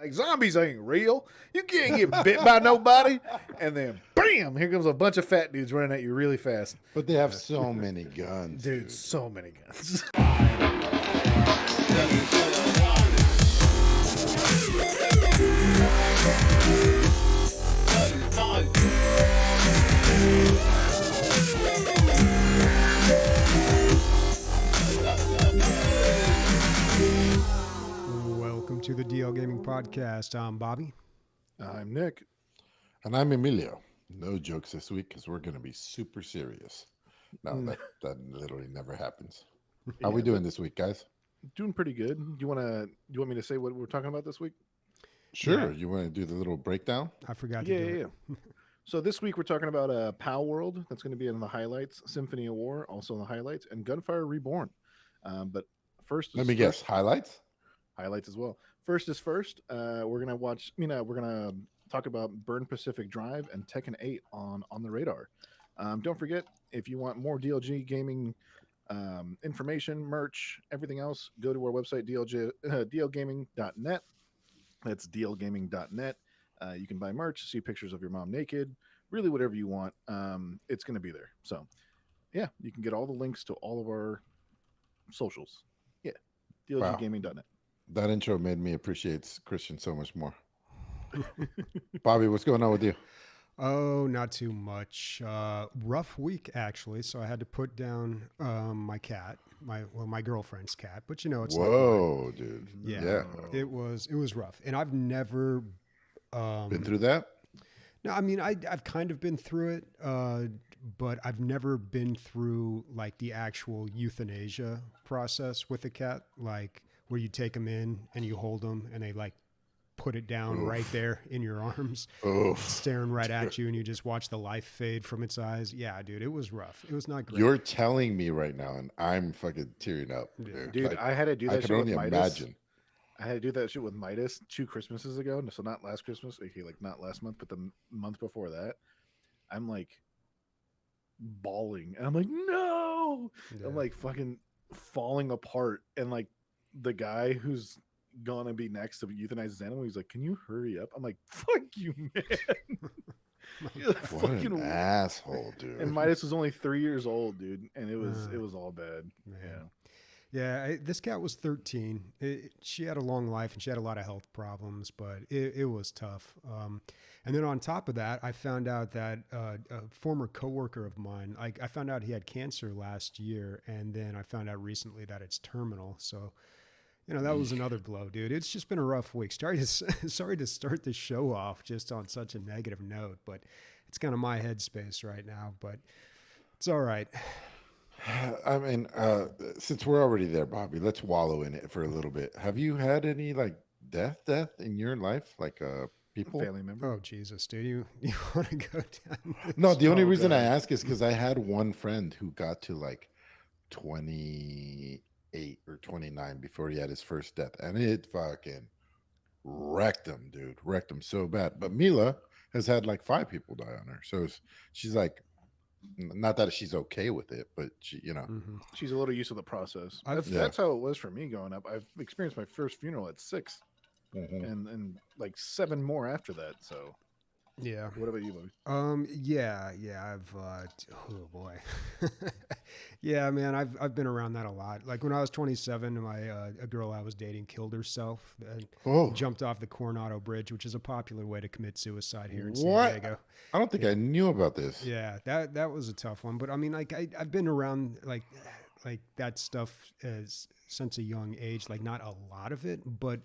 Like, zombies ain't real. You can't get bit by nobody. And then, bam, here comes a bunch of fat dudes running at you really fast. But they have so many guns, Dude, so many guns. Welcome to the DL Gaming Podcast. I'm Bobby. I'm Nick. And I'm Emilio. No jokes this week because we're going to be super serious. No, that literally never happens. How we doing this week, guys? Doing pretty good. Do you want me to say what we're talking about this week? Sure. Yeah. You want to do the little breakdown? I forgot to do it. So this week we're talking about Palworld. That's going to be in the highlights. Symphony of War, also in the highlights, and Gunfire Reborn. But first, let me guess. Highlights. Highlights as well. First is first. We're gonna watch. We're gonna talk about Burn Pacific Drive and Tekken 8 on the radar. Don't forget, if you want more DLG gaming information, merch, everything else, go to our website dlgaming.net. That's dlgaming.net. You can buy merch, see pictures of your mom naked, really whatever you want. It's going to be there. So, yeah, you can get all the links to all of our socials. Yeah, dlgaming.net. Wow. That intro made me appreciate Christian so much more. Bobby, what's going on with you? Oh, not too much. Rough week, actually. So I had to put down my cat, my girlfriend's cat. But it's whoa, dude. Yeah, it was rough, and I've never been through that. No, I mean I've kind of been through it, but I've never been through like the actual euthanasia process with a cat, like where you take them in and you hold them and they like put it down right there in your arms, staring right at you, and you just watch the life fade from its eyes. Yeah, dude, it was rough. It was not great. You're telling me right now, and I'm fucking tearing up. Dude, like, I had to do that. I can only imagine. I had to do that shit with Midas 2 Christmases ago. So not last Christmas, okay, like not last month, but the month before that. I'm like bawling, and I'm like, no. Yeah. I'm like fucking falling apart, and like the guy who's gonna be next to euthanize his animal, he's like, can you hurry up? I'm like, fuck you, man. What an asshole, dude. And Midas was only 3 years old, dude, and it was all bad. Man. Yeah, this cat was 13. She had a long life and she had a lot of health problems, but it was tough. And then on top of that, I found out that a former coworker of mine, I found out he had cancer last year, and then I found out recently that it's terminal. So that was another blow, dude. It's just been a rough week. Sorry to start the show off just on such a negative note, but it's kind of my headspace right now, but it's all right. I mean, since we're already there, Bobby, let's wallow in it for a little bit. Have you had any like death in your life? Like people? Family member? Oh, Jesus, dude. You want to go down? No, the only reason I ask is because I had one friend who got to like 28 or 29 before he had his first death, and it fucking wrecked him, dude. Wrecked him so bad. But Mila has had like 5 people die on her, so she's like, not that she's okay with it, but she, she's a little used to the process. That's how it was for me growing up. I've experienced my first funeral at 6, and like 7 more after that. So. Yeah. What about you, Bobby? Yeah. I've, oh boy. Yeah, man, I've been around that a lot. Like when I was 27, a girl I was dating killed herself and jumped off the Coronado Bridge, which is a popular way to commit suicide here in San Diego. I don't think I knew about this. Yeah, that was a tough one. But I mean, like I've been around like that stuff since a young age, like not a lot of it, but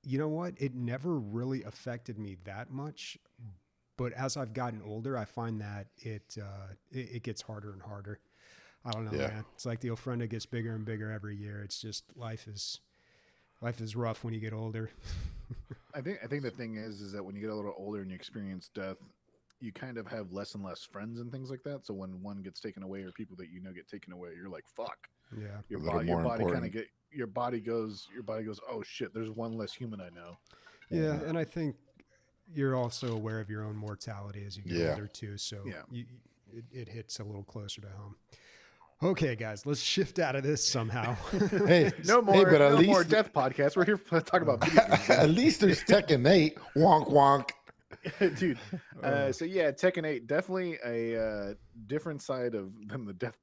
you know what? It never really affected me that much. But as I've gotten older, I find that it gets harder and harder. I don't know, man. It's like the ofrenda gets bigger and bigger every year. It's just life is rough when you get older. I think the thing is that when you get a little older and you experience death, you kind of have less and less friends and things like that. So when one gets taken away or people that get taken away, you're like, fuck. Yeah. Your body goes, oh shit, there's one less human I know. Yeah, and I think you're also aware of your own mortality as you get older too, so it hits a little closer to home. Okay, guys, let's shift out of this somehow. Hey, No hey, more, but at no least more death podcast. We're here to talk about video games. at least there's Tekken 8. Wonk wonk. Dude. So yeah, Tekken 8 definitely a different side of than the death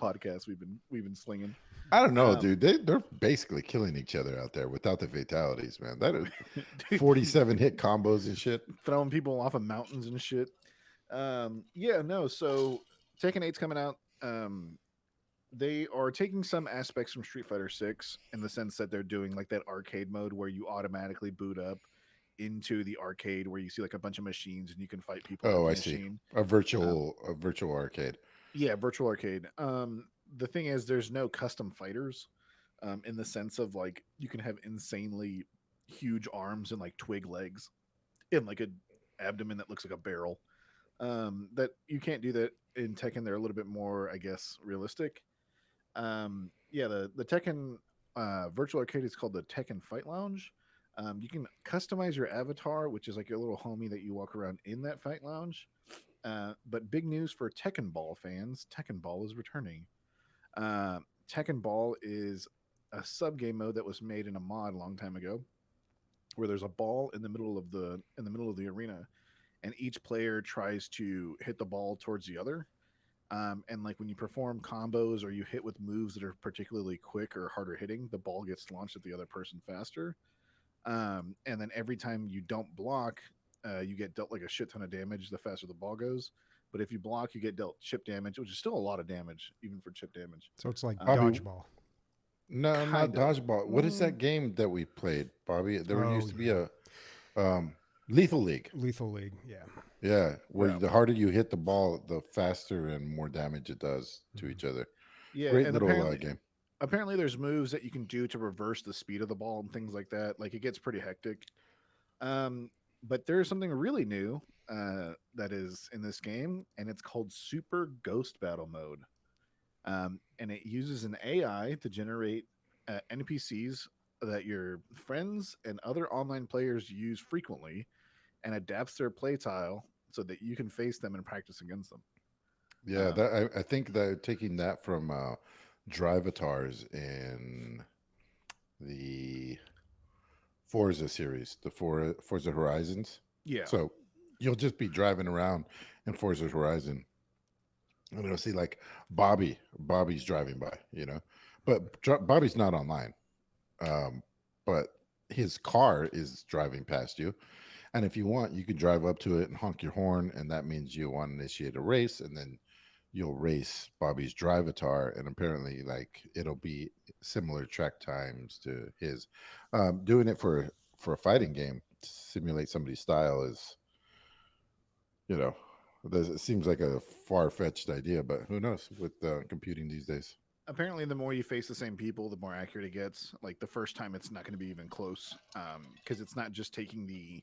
podcast we've been slinging. I don't know, Um, dude. They're basically killing each other out there without the fatalities, man. That is dude, 47 hit combos and shit. throwing people off of mountains and shit. Yeah, no. So Tekken 8's coming out. They are taking some aspects from Street Fighter 6 in the sense that they're doing like that arcade mode where you automatically boot up into the arcade where you see like a bunch of machines and you can fight people. Oh, at I the see. machine. A virtual arcade. Yeah, virtual arcade. The thing is, there's no custom fighters, in the sense of like you can have insanely huge arms and like twig legs, and like a abdomen that looks like a barrel. That you can't do that in Tekken. They're a little bit more, I guess, realistic. Yeah, the Tekken virtual arcade is called the Tekken Fight Lounge. You can customize your avatar, which is like your little homie that you walk around in that fight lounge. But big news for Tekken Ball fans: Tekken Ball is returning. Tekken Ball is a sub game mode that was made in a mod a long time ago, where there's a ball in the middle of the arena, and each player tries to hit the ball towards the other. And like when you perform combos or you hit with moves that are particularly quick or harder hitting, the ball gets launched at the other person faster. And then every time you don't block, you get dealt like a shit ton of damage the faster the ball goes. But if you block, you get dealt chip damage, which is still a lot of damage, even for chip damage. So it's like Bobby, dodgeball. No, not Kind of. dodgeball. What is that game that we played, Bobby? There Oh, used to be a Lethal League. Lethal League, yeah. Yeah, where Yeah. the harder you hit the ball, the faster and more damage it does to each other. Yeah, Great and little apparently, game. apparently there's moves that you can do to reverse the speed of the ball and things like that. Like it gets pretty hectic. But there's something really new that is in this game, and it's called Super Ghost Battle Mode. And it uses an AI to generate NPCs that your friends and other online players use frequently, and adapts their play style so that you can face them and practice against them. Yeah, Um, that I think that taking that from Drivatars in the Forza series, the Forza Horizons. yeah, So you'll just be driving around in Forza Horizon and you'll see like Bobby's driving by, but Bobby's not online. But his car is driving past you. And if you want, you can drive up to it and honk your horn. And that means you want to initiate a race. And then you'll race Bobby's Drivatar. And apparently, like, it'll be similar track times to his. Doing it for a fighting game to simulate somebody's style is, it seems like a far-fetced idea, but who knows with computing these days. apparently the more you face the same people, the more accurate it gets. Like the first time, it's not going to be even close, because it's not just taking the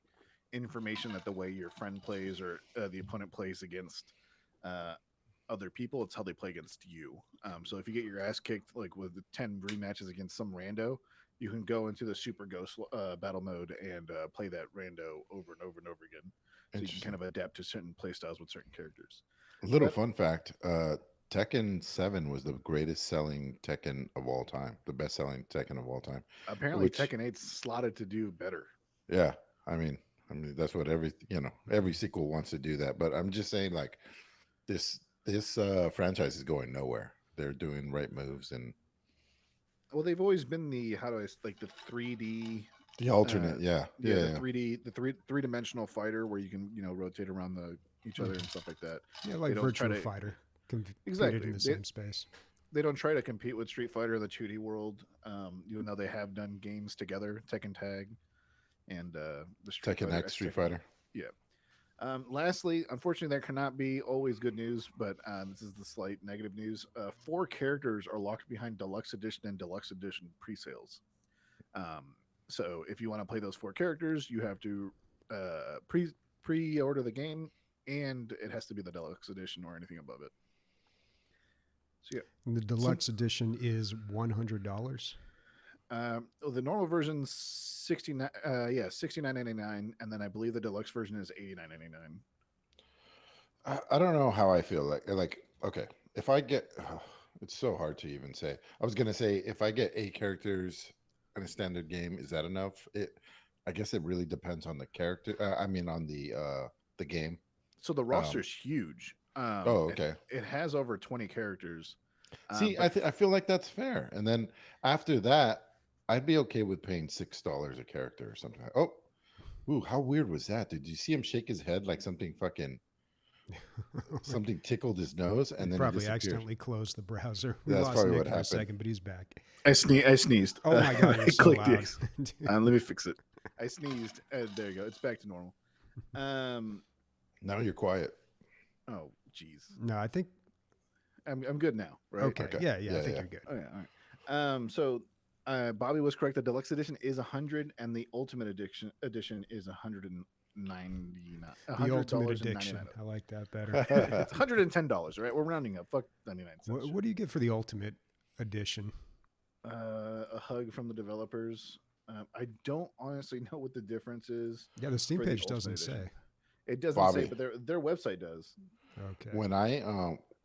information that the way your friend plays or the opponent plays against other people, it's how they play against you. So if you get your ass kicked like with the 10 rematches against some rando, you can go into the Super Ghost battle mode and play that rando over and over and over again. So you can kind of adapt to certain play styles with certain characters. A little But- fun fact, Tekken 7 was the greatest selling Tekken of all time, the best selling Tekken of all time. Apparently Which- Tekken 8's slotted to do better. Yeah, I mean that's what every sequel wants to do that, but I'm just saying like this franchise is going nowhere. They're doing right moves and Well, they've always been the the 3D the alternate, the yeah. 3D three-dimensional fighter where you can rotate around each other and stuff like that. Yeah, like don't try Virtua to- Fighter. Competed Exactly. in the same space. They don't try to compete with Street Fighter in the 2D world, even though they have done games together, Tekken Tag and the Street Tekken Fighter X Street Tekken. Fighter. Lastly, unfortunately, there cannot be always good news, but this is the slight negative news. 4 characters are locked behind Deluxe Edition and Deluxe Edition pre-sales. So if you want to play those 4 characters, you have to pre-order the game, and it has to be the Deluxe Edition or anything above it. So yeah. And the deluxe edition is $100. The normal version's $69.99, and then I believe the deluxe version is $89.99. I don't know how I feel like okay, if I get It's so hard to even say. I was gonna say if I get 8 characters in a standard game, is that enough? I guess it really depends on the character. I mean, on the game. So the Um, roster's huge. oh, okay. It has over 20 characters. See, But I feel like that's fair. And then after that, I'd be okay with paying $6 a character or something. Oh, ooh, how weird was that? Did you see him shake his head like something tickled his nose He and then he probably disappeared? accidentally closed the browser. We That's lost probably Nick what for a happened. second, but he's back. I sneezed. Oh my god, you're I so clicked loud. yes. Let me fix it. I sneezed. There you go. It's back to normal. Now you're quiet. Oh, jeez. No, I think I'm good now, right? okay. Okay. Yeah, Yeah, I think yeah. you're good. Oh, yeah, all right. So Bobby was correct. The deluxe edition is 100, and the ultimate edition is 199. The ultimate $100 and addiction. 99. I like that better. It's $110, right? We're rounding up. Fuck 99 cents. What do you get for the ultimate edition? A hug from the developers. I don't honestly know what the difference is. Yeah, the Steam for the page ultimate doesn't edition. say. It doesn't Bobby. say, but their website does. Okay. When I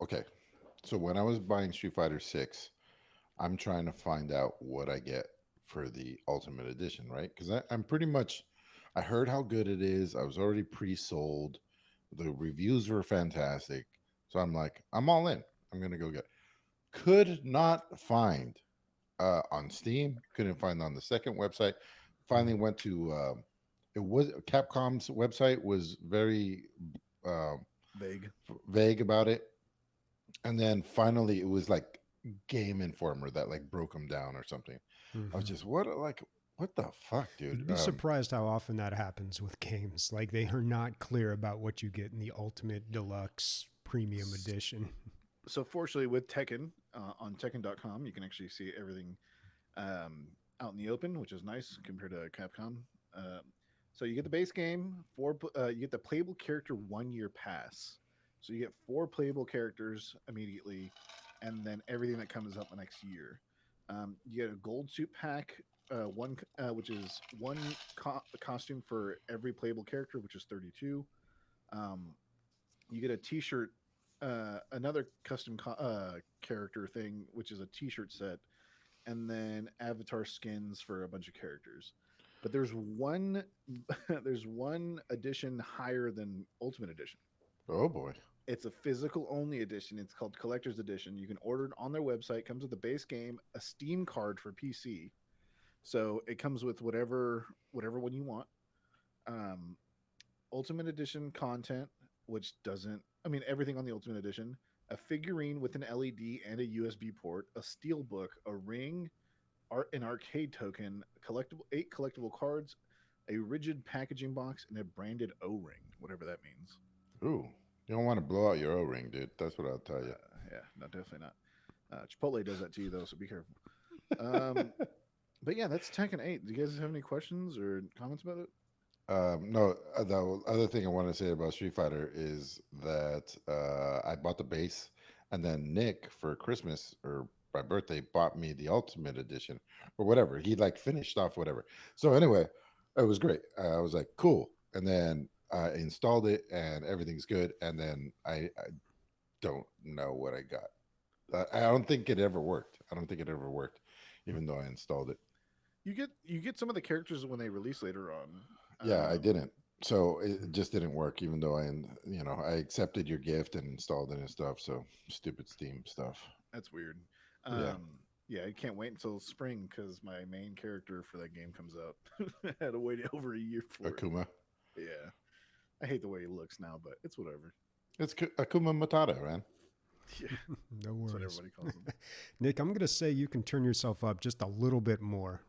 okay, so when I was buying Street Fighter 6, I'm trying to find out what I get for the Ultimate Edition, right? Because I'm pretty much, I heard how good it is. I was already pre-sold. The reviews were fantastic. So I'm like, I'm all in. I'm gonna go get it. Could not find on Steam. Couldn't find on the second website. Finally went to it was Capcom's website was very um, Vague. vague about it, and then finally it was like Game Informer that like broke them down or something. I was Mhm. just what the fuck, dude? You'd be surprised how often that happens with games. Like they are not clear about what you get in the Ultimate Deluxe Premium Edition. So fortunately, with Tekken on Tekken.com, you can actually see everything out in the open, which is nice compared to Capcom. Um, so you get the base game, you get the playable character 1 year pass. So you get 4 playable characters immediately, and then everything that comes up the next year. You get a gold suit pack, which is one costume for every playable character, which is 32. Um, you get a T-shirt, another custom character thing, which is a T-shirt set, and then avatar skins for a bunch of characters. But there's one, there's one edition higher than Ultimate Edition. oh boy, It's a physical only edition. It's called Collector's Edition. You can order it on their website. Comes with the base game, a Steam card for PC. So it comes with whatever one you want. Um, Ultimate Edition content, which doesn't, I mean, everything on the Ultimate Edition, a figurine with an LED and a USB port, a steel book, a ring, an arcade token, collectible 8 collectible cards, a rigid packaging box, and a branded O-ring, whatever that means. ooh, you don't want to blow out your O-ring, dude. That's what I'll tell you. Yeah, no, definitely not. Chipotle does that to you though, so be careful. Um, but yeah, that's Tekken 8. Do you guys have any questions or comments about it? No, the other thing I want to say about Street Fighter is that I bought the base, and then Nick for Christmas or my birthday bought me the Ultimate Edition or whatever. He like finished off whatever. So anyway, it was great. I was like, cool, and then I installed it, and everything's good. And then I don't know what I got. I don't think it ever worked. I don't think it ever worked, even though I installed it. You get some of the characters when they release later on. Yeah, I didn't. So it just didn't work, even though I accepted your gift and installed it and stuff. So stupid Steam stuff. That's weird. Yeah. Yeah, I can't wait until spring because my main character for that game comes out. I had to wait over a year for it. Akuma. Yeah, I hate the way he looks now, but it's whatever. It's Akuma Matata, man. Yeah, No that's what worries. everybody calls him. Nick, I'm going to say you can turn yourself up just a little bit more.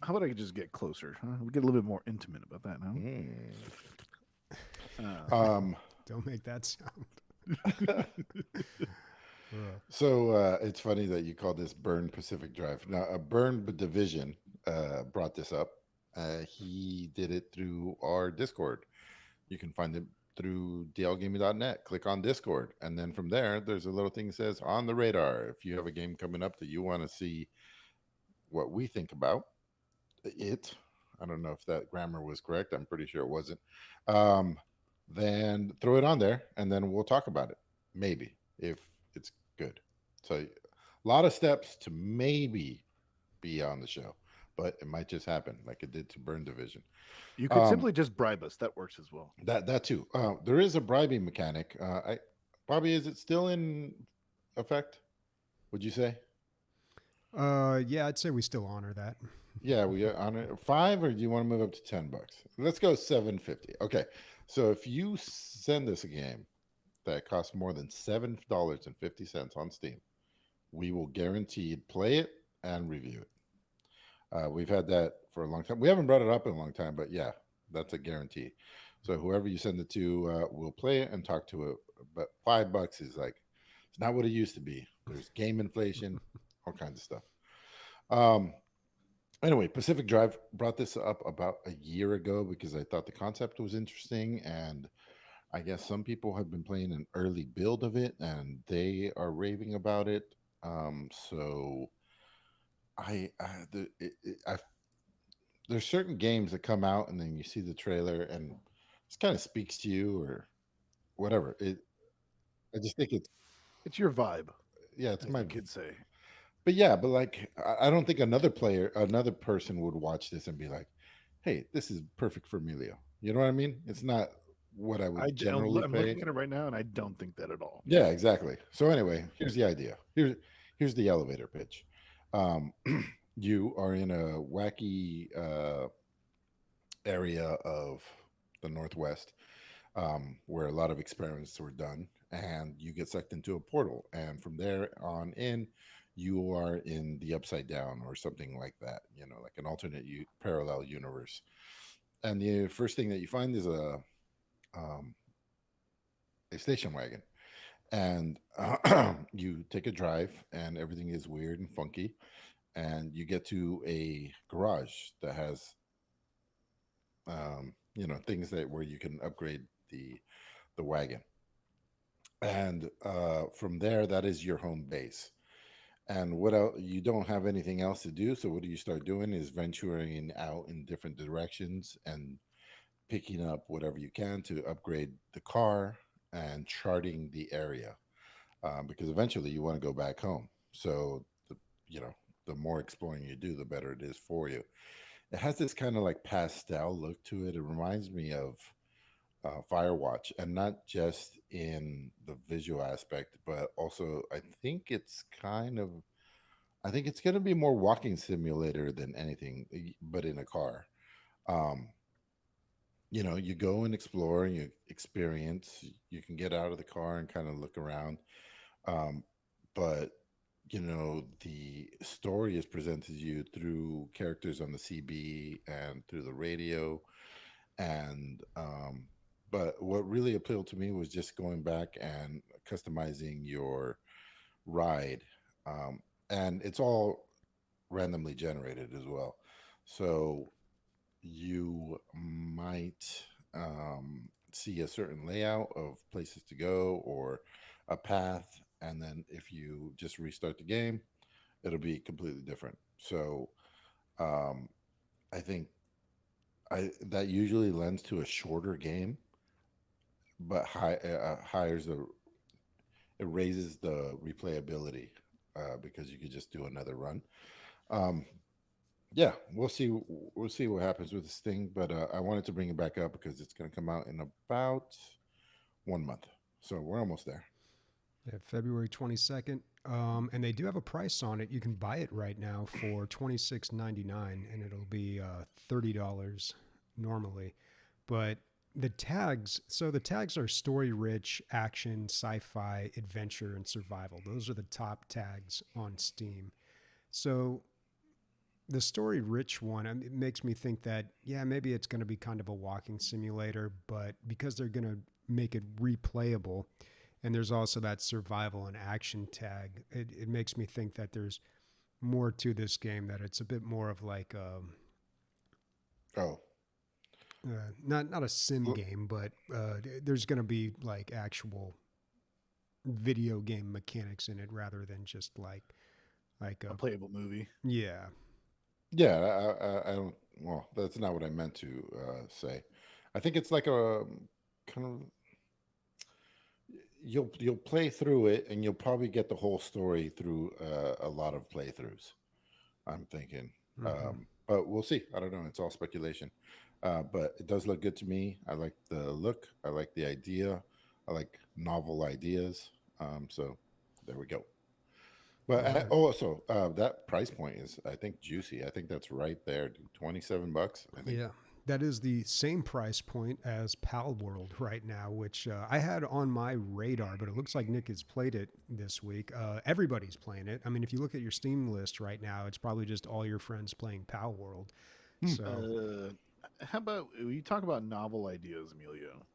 How about I just get closer? Huh? We get a little bit more intimate about that now. Don't make that sound. So it's funny that you call this Burn Pacific Drive. Now, a Burn Division brought this up. He did it through our Discord. You can find it through dlgaming.net. Click on Discord, and then from there, there's a little thing that says on the radar. If you have a game coming up that you want to see what we think about it, I don't know if that grammar was correct. I'm pretty sure it wasn't. Then throw it on there, and then we'll talk about it. Maybe if it's good. So A lot of steps to maybe be on the show, but it might just happen like it did to Burn Division. You could Um, simply just bribe us. That works as well. that too. There is a bribing mechanic. Bobby, is it still in effect? Would you say? Yeah, I'd say we still honor that. Yeah, we are on it. 5, or do you want to move up to $10? Let's go 7.50. Okay, so if you send us a game that costs more than $7.50 on Steam, we will guaranteed play it and review it. We've had that for a long time. We haven't brought it up in a long time, but yeah, that's a guarantee. So whoever you send it to, will play it and talk to it. But $5 is like, it's not what it used to be. There's game inflation, all kinds of stuff. Um, anyway, Pacific Drive brought this up about a year ago because I thought the concept was interesting, and I guess some people have been playing an early build of it, and they are raving about it. So I there's certain games that come out and then you see the trailer and it kind of speaks to you or whatever. I just think it's It's your vibe, yeah, it's as my the kids say. but yeah, but like I don't think another person would watch this and be like, "Hey, this is perfect for Emilio." You know what I mean? It's not what I would generally I'm pay. looking at it right now, and I don't think that at all. Yeah, exactly. So anyway, here's the idea. Here's the elevator pitch. Um, you are in a wacky area of the Northwest, where a lot of experiments were done, and you get sucked into a portal, and from there on in, you are in the upside down or something like that. You know, like an alternate parallel universe. And the first thing that you find is um, a station wagon, and you take a drive, and everything is weird and funky, and you get to a garage that has things that where you can upgrade the wagon, and from there that is your home base. And what else? You don't have anything else to do, so what do you start doing is venturing out in different directions and picking up whatever you can to upgrade the car and charting the area, because eventually you want to go back home. So you know the more exploring you do, the better it is for you. It has this kind of like pastel look to it. It reminds me of Firewatch, and not just in the visual aspect, but also I think it's going to be more walking simulator than anything, but in a car. Um, you go and explore and you experience. You can get out of the car and kind of look around, um, but the story is presented to you through characters on the CB and through the radio, and but what really appealed to me was just going back and customizing your ride, um, and it's all randomly generated as well. So you might see a certain layout of places to go or a path, and then if you just restart the game, it'll be completely different. So um, I think I that usually lends to a shorter game, but hires the it raises the replayability, because you could just do another run. Um, yeah, we'll see what happens with this thing, but I wanted to bring it back up because it's going to come out in about 1 month, so we're almost there. Yeah, February 22nd. And they do have a price on it. You can buy it right now for $26.99, and it'll be $30 normally. But the tags are story rich, action, sci fi, adventure, and survival. Those are the top tags on Steam. So the story rich one, I mean, it makes me think that, yeah, maybe it's going to be kind of a walking simulator, but because they're going to make it replayable, and there's also that survival and action tag, it makes me think that there's more to this game, that it's a bit more of like Oh, not a sim l- game, but there's going to be like actual video game mechanics in it rather than just like A a playable movie. yeah. yeah, I don't. Well, that's not what I meant to say. I think it's like a kind of you'll play through it, and you'll probably get the whole story through a lot of playthroughs. I'm thinking, Mhm. but we'll see. I don't know. It's all speculation. But it does look good to me. I like the look. I like the idea. I like novel ideas. So there we go. But All right. also, that price point is, I think, juicy. I think that's right there, dude. $27. I think. Yeah, that is the same price point as Palworld right now, which I had on my radar, but it looks like Nick has played it this week. Everybody's playing it. I mean, if you look at your Steam list right now, it's probably just all your friends playing Palworld. Hmm. So, How about you talk about novel ideas, Emilio?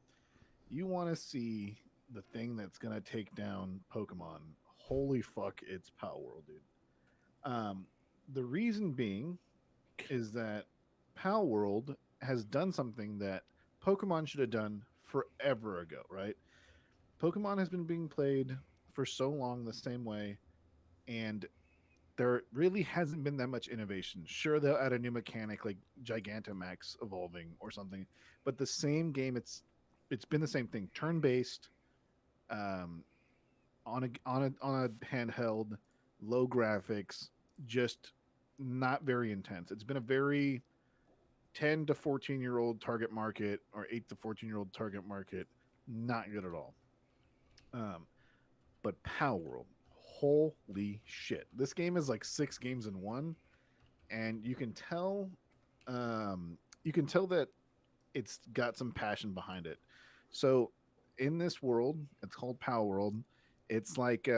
You want to see the thing that's gonna take down Pokemon? Holy fuck, it's Palworld, dude. Um, the reason being is that Palworld has done something that Pokemon should have done forever ago, right? Pokemon has been being played for so long the same way, and there really hasn't been that much innovation. Sure, they'll add a new mechanic like Gigantamax evolving or something, but the same game, it's been the same thing, turn based, um, on a handheld, low graphics, just not very intense. It's been a very 10 to 14-year-old target market or 8 to 14-year-old target market, not good at all. Um, but Power World, holy shit! This game is like 6 games in one, and you can tell that it's got some passion behind it. So in this world, it's called Power World. It's like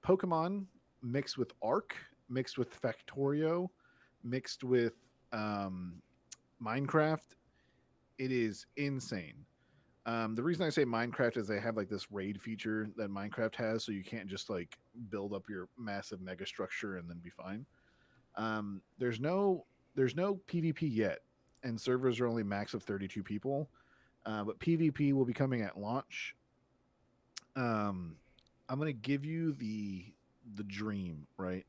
Pokemon mixed with Ark, mixed with Factorio, mixed with um, Minecraft. It is insane. The reason I say Minecraft is they have like this raid feature that Minecraft has, so you can't just like build up your massive mega structure and then be fine. There's no PvP yet, and servers are only max of 32 people. But PvP will be coming at launch. Um, I'm gonna give you the dream, right?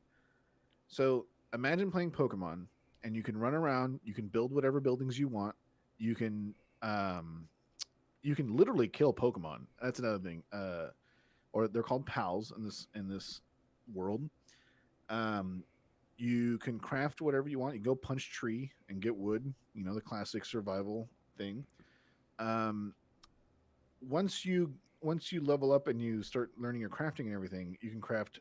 So imagine playing Pokemon, and you can run around, you can build whatever buildings you want, you can um, you can literally kill Pokemon. That's another thing. Or they're called pals in this world. Um, you can craft whatever you want. You can go punch tree and get wood. You know, the classic survival thing. Um, once you level up and you start learning your crafting and everything, you can craft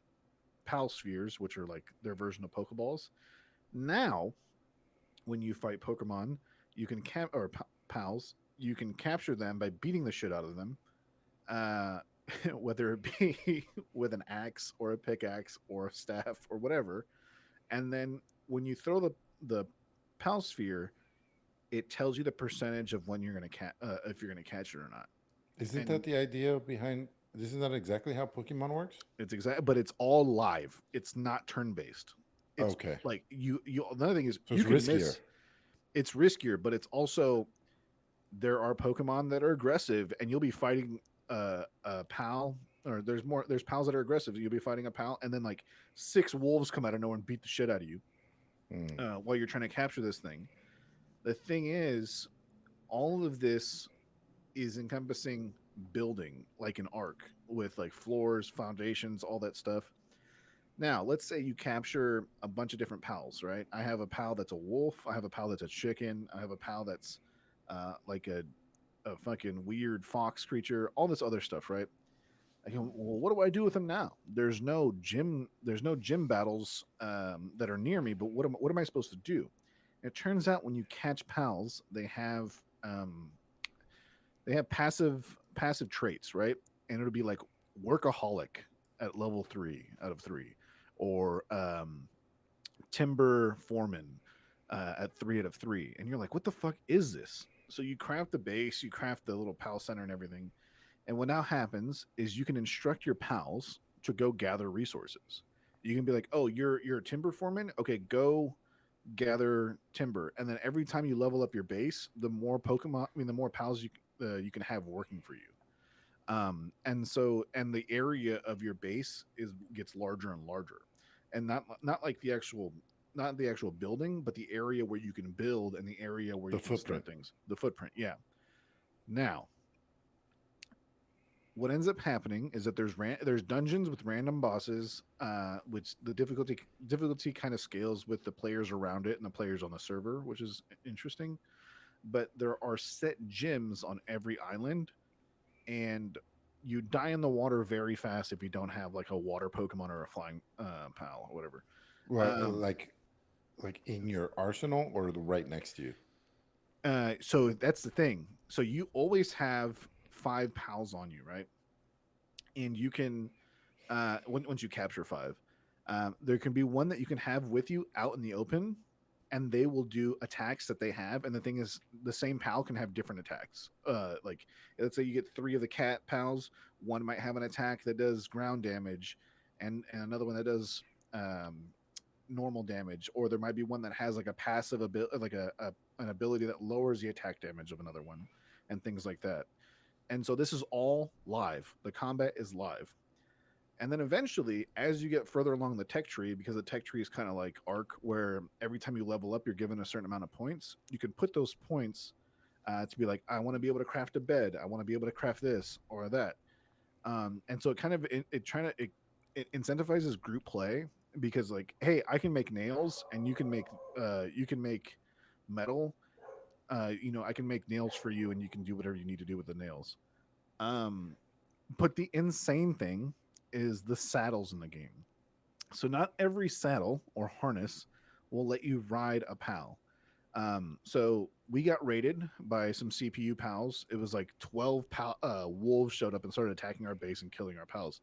pal spheres, which are like their version of Pokeballs. Now, when you fight Pokemon, you can pals. You can capture them by beating the shit out of them, uh, whether it be with an axe or a pickaxe or a staff or whatever. And then when you throw the pal sphere, it tells you the percentage of when you're going to if you're going to catch it or not. Isn't that And the idea behind? Isn't that exactly how Pokemon works? but it's all live. It's not turn based. It's Okay, like you. Another thing is so you it's can riskier. miss. It's riskier, but it's also there are Pokemon that are aggressive, and you'll be fighting a pal. Or there's pals that are aggressive. You'll be fighting a pal, and then like 6 wolves come out of nowhere and beat the shit out of you Hmm. while you're trying to capture this thing. The thing is, all of this is encompassing building like an arc with like floors, foundations, all that stuff. Now, let's say you capture a bunch of different pals, right? I have a pal that's a wolf. I have a pal that's a chicken. I have a pal that's like a fucking weird fox creature, all this other stuff, right? I go, well, what do I do with them now? There's no gym battles that are near me, but what am I supposed to do? It turns out when you catch pals, they have passive traits, right? And it'll be like workaholic at level 3 out of 3, or timber foreman at 3 out of 3, and you're like, what the fuck is this? So you craft the base, you craft the little pal center and everything, and what now happens is you can instruct your pals to go gather resources. You can be like, oh, you're a timber foreman, okay, go gather timber, and then every time you level up your base, the more pals you can have working for you. And the area of your base is gets larger and larger, and not like not the actual building, but the area where you can build and the area where The you can store footprint. things. The footprint, yeah. Now, what ends up happening is that there's dungeons with random bosses, which the difficulty kind of scales with the players around it and the players on the server, which is interesting. But there are set gyms on every island, and you die in the water very fast if you don't have like a water Pokemon or a flying pal or whatever. Well, Um, like in your arsenal or right next to you. so that's the thing. So you always have 5 pals on you, right? And you can once you capture 5, there can be one that you can have with you out in the open, and they will do attacks that they have. And the thing is, the same pal can have different attacks. Like, let's say you get 3 of the cat pals, one might have an attack that does ground damage, and another one that does normal damage, or there might be one that has like a passive ability, like an ability that lowers the attack damage of another one, and things like that. And so this is all live. The combat is live. And then eventually, as you get further along the tech tree, because the tech tree is kind of like Arc, where every time you level up, you're given a certain amount of points. You can put those points to be like, I want to be able to craft a bed. I want to be able to craft this or that. And so it kind of it incentivizes group play, because like, hey, I can make nails, and you can make metal. I can make nails for you, and you can do whatever you need to do with the nails. But the insane thing is the saddles in the game. So not every saddle or harness will let you ride a pal. So we got raided by some CPU pals. It was like 12 wolves showed up and started attacking our base and killing our pals.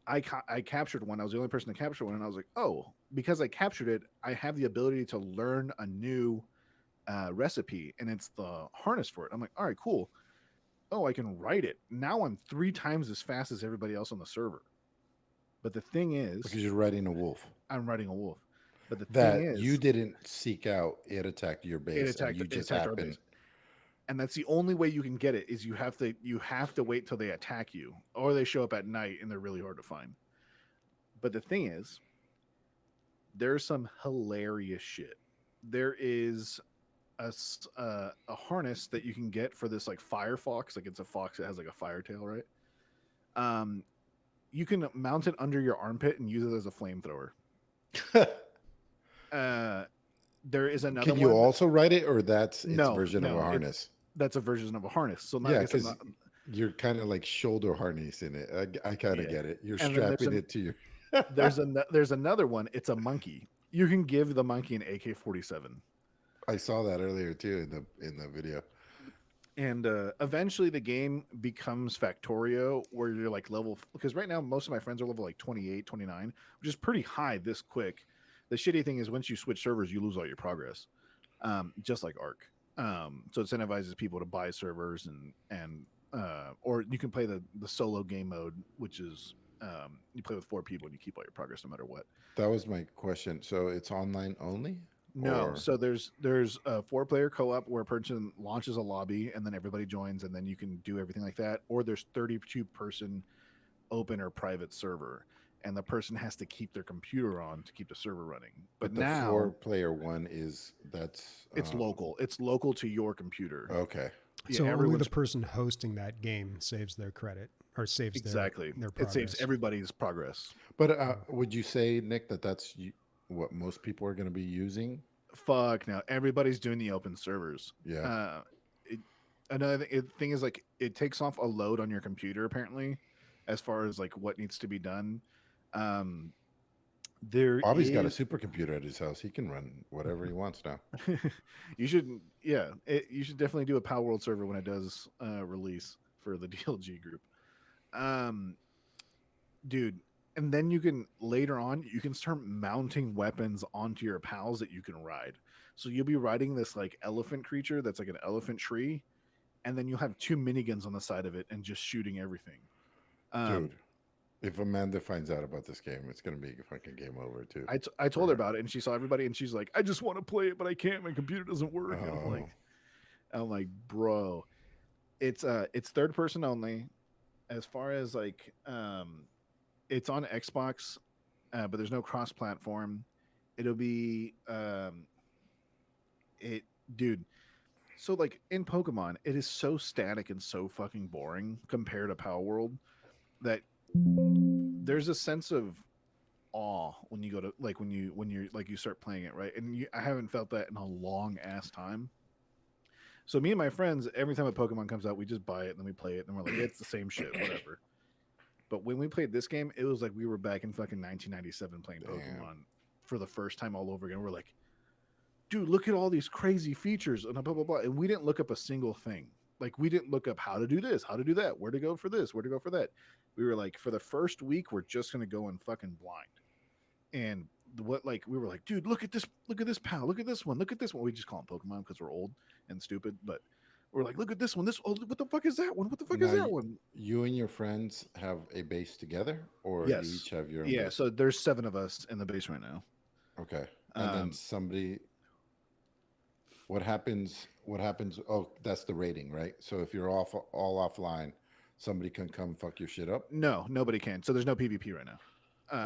I captured one. I was the only person to capture one, and I was like, oh, because I captured it, I have the ability to learn a new recipe, and it's the harness for it. I'm like, all right, cool. Oh, I can write it. Now I'm 3 times as fast as everybody else on the server. But the thing is, Because you're riding a wolf. I'm riding a wolf. But the thing That is, you didn't seek out, it attacked your base, and you it just attacked our happened. base. And that's the only way you can get it, is you have to wait till they attack you, or they show up at night and they're really hard to find. But the thing is, there's some hilarious shit. There is a harness that you can get for this like fire fox. Like, it's a fox that has like a fire tail, right? You can mount it under your armpit and use it as a flamethrower. There is another Can you one. also ride it, or that's its No, version of a no, harness? that's a version of a harness. So Yeah, I guess I'm because not, you're kind of like shoulder harnessing it. I kind of yeah. get it. You're And then strapping it to your. there's another one. It's a monkey. You can give the monkey an AK-47. I saw that earlier too in the video. And eventually the game becomes Factorio, where you're like level, because right now most of my friends are level like 28, 29, which is pretty high this quick. The shitty thing is, once you switch servers, you lose all your progress, just like Arc. So it incentivizes people to buy servers, and or you can play the solo game mode, which is you play with 4 people and you keep all your progress no matter what. That was my question. So it's online only? No, Or so there's a 4-player co-op where a person launches a lobby and then everybody joins, and then you can do everything like that. Or there's 32-person open or private server, and the person has to keep their computer on to keep the server running. But the now 4-player one that's it's local. It's local to your computer. okay. Yeah, So only everyone's the person hosting that game saves their credit, or saves exactly. their It progress. saves everybody's progress. But would you say, Nick, that's what most people are going to be using? Fuck no, everybody's doing the open servers. Yeah. Another thing is, like, it takes off a load on your computer apparently, as far as like what needs to be done. There Bobby's got a is supercomputer at his house. He can run whatever he wants now. you should you should definitely do a Palworld server when it does release for the DLG group. Dude, and then you can later on you can start mounting weapons onto your pals that you can ride. So you'll be riding this like elephant creature that's like an elephant tree, and then you'll have 2 miniguns on the side of it and just shooting everything. Dude, if Amanda finds out about this game, it's going to be a fucking game over too. I told her about it, and she saw everybody, and she's like, I just want to play it, but I can't. My computer doesn't work. And I'm like, bro, it's 3rd person only. As far as like, it's on Xbox, but there's no cross platform. It'll be, dude, So like in Pokemon, it is so static and so fucking boring compared to Palworld that there's a sense of awe when you go to like when you're like you start playing it, right? And I haven't felt that in a long ass time. So me and my friends, every time a Pokemon comes out, we just buy it and then we play it and we're like, it's the same shit, whatever. But when we played this game, it was like we were back in fucking 1997 playing Damn. Pokemon for the first time all over again. We're like, dude, look at all these crazy features and blah blah blah. And we didn't look up a single thing. Like we didn't look up how to do this, how to do that, where to go for this, where to go for that. We were like, for the first week, we're just gonna go in fucking blind. And what like we were like, dude, look at this pal, look at this one, look at this one. We just call them Pokemon because we're old and stupid, but we're like, look at this one, this oh, what the fuck is that one? What the fuck is Now, that one? you and your friends have a base together, or you Yes. each have your own Yeah, base? so there's 7 of us in the base right now. Okay. And then Um, somebody, what happens? What happens? Oh, that's the rating, right? So if you're all offline, somebody can come fuck your shit up. no, nobody can. So there's no PvP right now.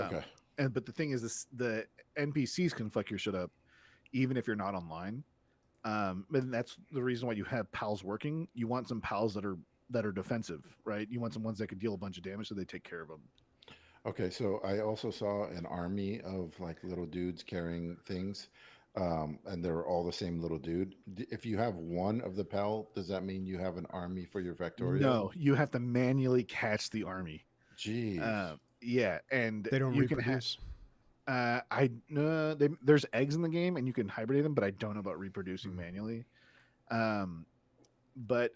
Okay. And but the thing is, this the NPCs can fuck your shit up, even if you're not online. And that's the reason why you have pals working. You want some pals that are defensive, right? You want some ones that can deal a bunch of damage, so they take care of them. Okay. So I also saw an army of like little dudes carrying things, and they're all the same little dude. If you have one of the pal, does that mean you have an army for your Factorio? No, you have to manually catch the army. Jeez. Yeah, and They don't you can reproduce. there's eggs in the game, and you can hibernate them, but I don't know about reproducing Mhm. manually. But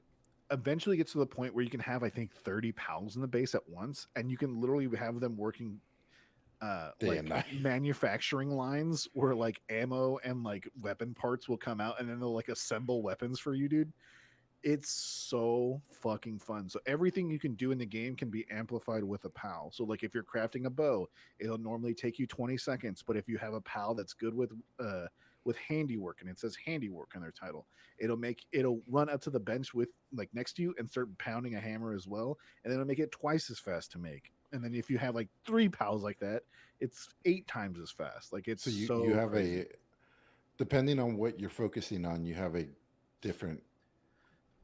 eventually gets to the point where you can have, I think, 30 pals in the base at once, and you can literally have them working Day like and night. manufacturing lines where like ammo and like weapon parts will come out and then they'll like assemble weapons for you, dude. It's so fucking fun. So everything you can do in the game can be amplified with a pal. So like if you're crafting a bow, it'll normally take you 20 seconds, but if you have a pal that's good with handiwork, and it says handiwork in their title, it'll run up to the bench with like next to you and start pounding a hammer as well, and then it'll make it twice as fast to make. And then if you have like 3 pals like that, it's 8 times as fast. Like it's So you, so you have crazy. depending on what you're focusing on, you have a different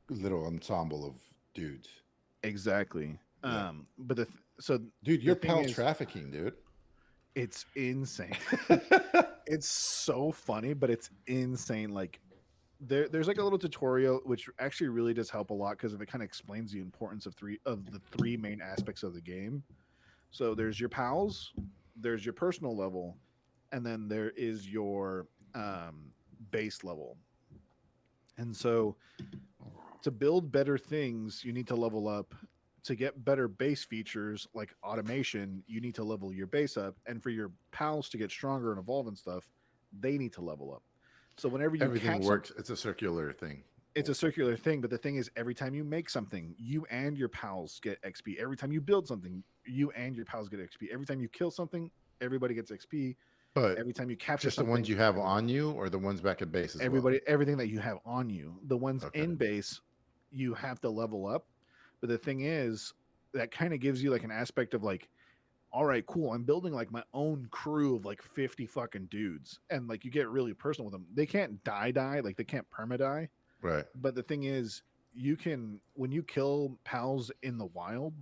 little ensemble of dudes. Exactly. Yeah. But so Dude, the you're thing pal is, trafficking, dude. it's insane. It's so funny, but it's insane. Like there's like a little tutorial which actually really does help a lot because it kind of explains the importance of the three main aspects of the game. So there's your pals, there's your personal level, and then there is your base level. And so to build better things, you need to level up. To get better base features like automation, you need to level your base up. And for your pals to get stronger and evolve and stuff, they need to level up. So whenever you Everything catch works. It's a circular thing. it's a circular thing, but the thing is, every time you make something, you and your pals get XP. Every time you build something, you and your pals get XP. Every time you kill something, everybody gets XP. But Every time you capture just the ones something, you have on you, or the ones back at base as well. everything that you have on you. The ones Okay. in base, you have to level up. But the thing is, that kind of gives you like an aspect of like, all right, cool. I'm building like my own crew of like 50 fucking dudes. And like you get really personal with them. They can't die, like they can't perma die. Right. But the thing is, you can, when you kill pals in the wild,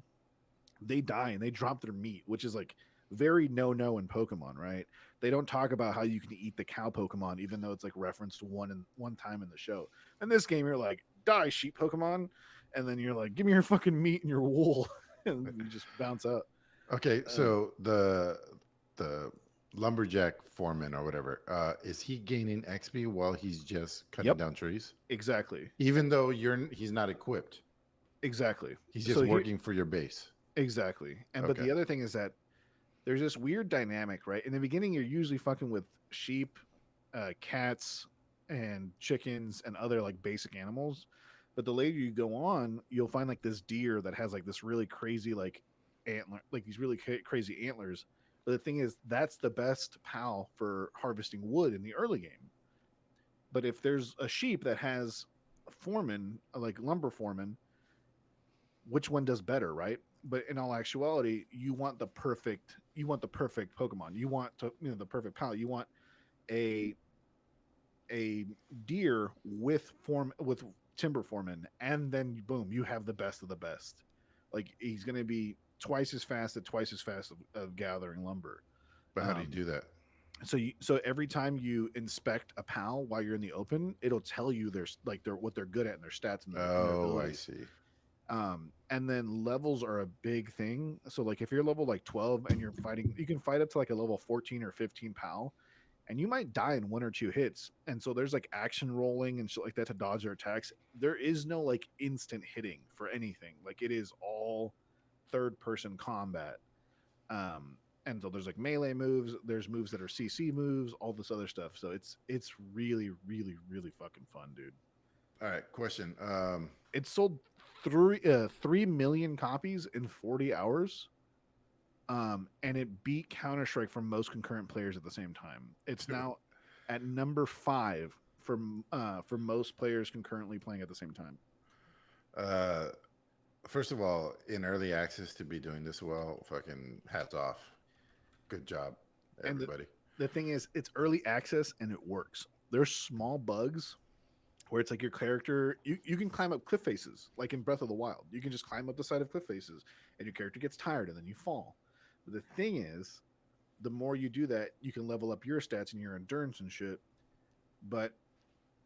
they die and they drop their meat, which is like very no in Pokemon, right? They don't talk about how you can eat the cow Pokemon, even though it's like referenced one time in the show. In this game, you're like, die, sheep Pokemon, and then you're like, give me your fucking meat and your wool, and you just bounce out. Okay. So the lumberjack foreman or whatever, is he gaining XP while he's just cutting Yep. down trees? Exactly. Even though he's not equipped. Exactly. He's just So working for your base. Exactly. And but Okay. the other thing is that there's this weird dynamic, right? In the beginning, you're usually fucking with sheep, cats, and chickens and other like basic animals. But the later you go on, you'll find like this deer that has like this really crazy like antler, like these really crazy antlers. But the thing is, that's the best pal for harvesting wood in the early game. But if there's a sheep that has a foreman, like lumber foreman, which one does better, right? But in all actuality, you want the perfect Pokemon. You want the perfect pal. You want a a deer with timber foreman, and then boom, you have the best of the best. Like he's going to be twice as fast at twice as fast of gathering lumber. But how do you Um, do that? so every time you inspect a pal while you're in the open, it'll tell you their what they're good at and their stats and their Oh, I abilities. see. And then levels are a big thing. So like if you're level like 12 and you're fighting, you can fight up to like a level 14 or 15 pal, and you might die in one or two hits. And so there's like action rolling and shit like that to dodge their attacks. There is no like instant hitting for anything. Like it is all third person combat. And so there's like melee moves, there's moves that are CC moves, all this other stuff. So it's really, really, really fucking fun, dude. All right, question. It sold 3 million copies in 40 hours. And it beat Counter-Strike for most concurrent players at the same time. It's now at number 5 for most players concurrently playing at the same time. First of all, in early access to be doing this well, fucking hats off. Good job, everybody. The thing is, it's early access and it works. There's small bugs where it's like your character, you can climb up cliff faces, like in Breath of the Wild. You can just climb up the side of cliff faces, and your character gets tired, and then you fall. But the thing is, the more you do that, you can level up your stats and your endurance and shit. But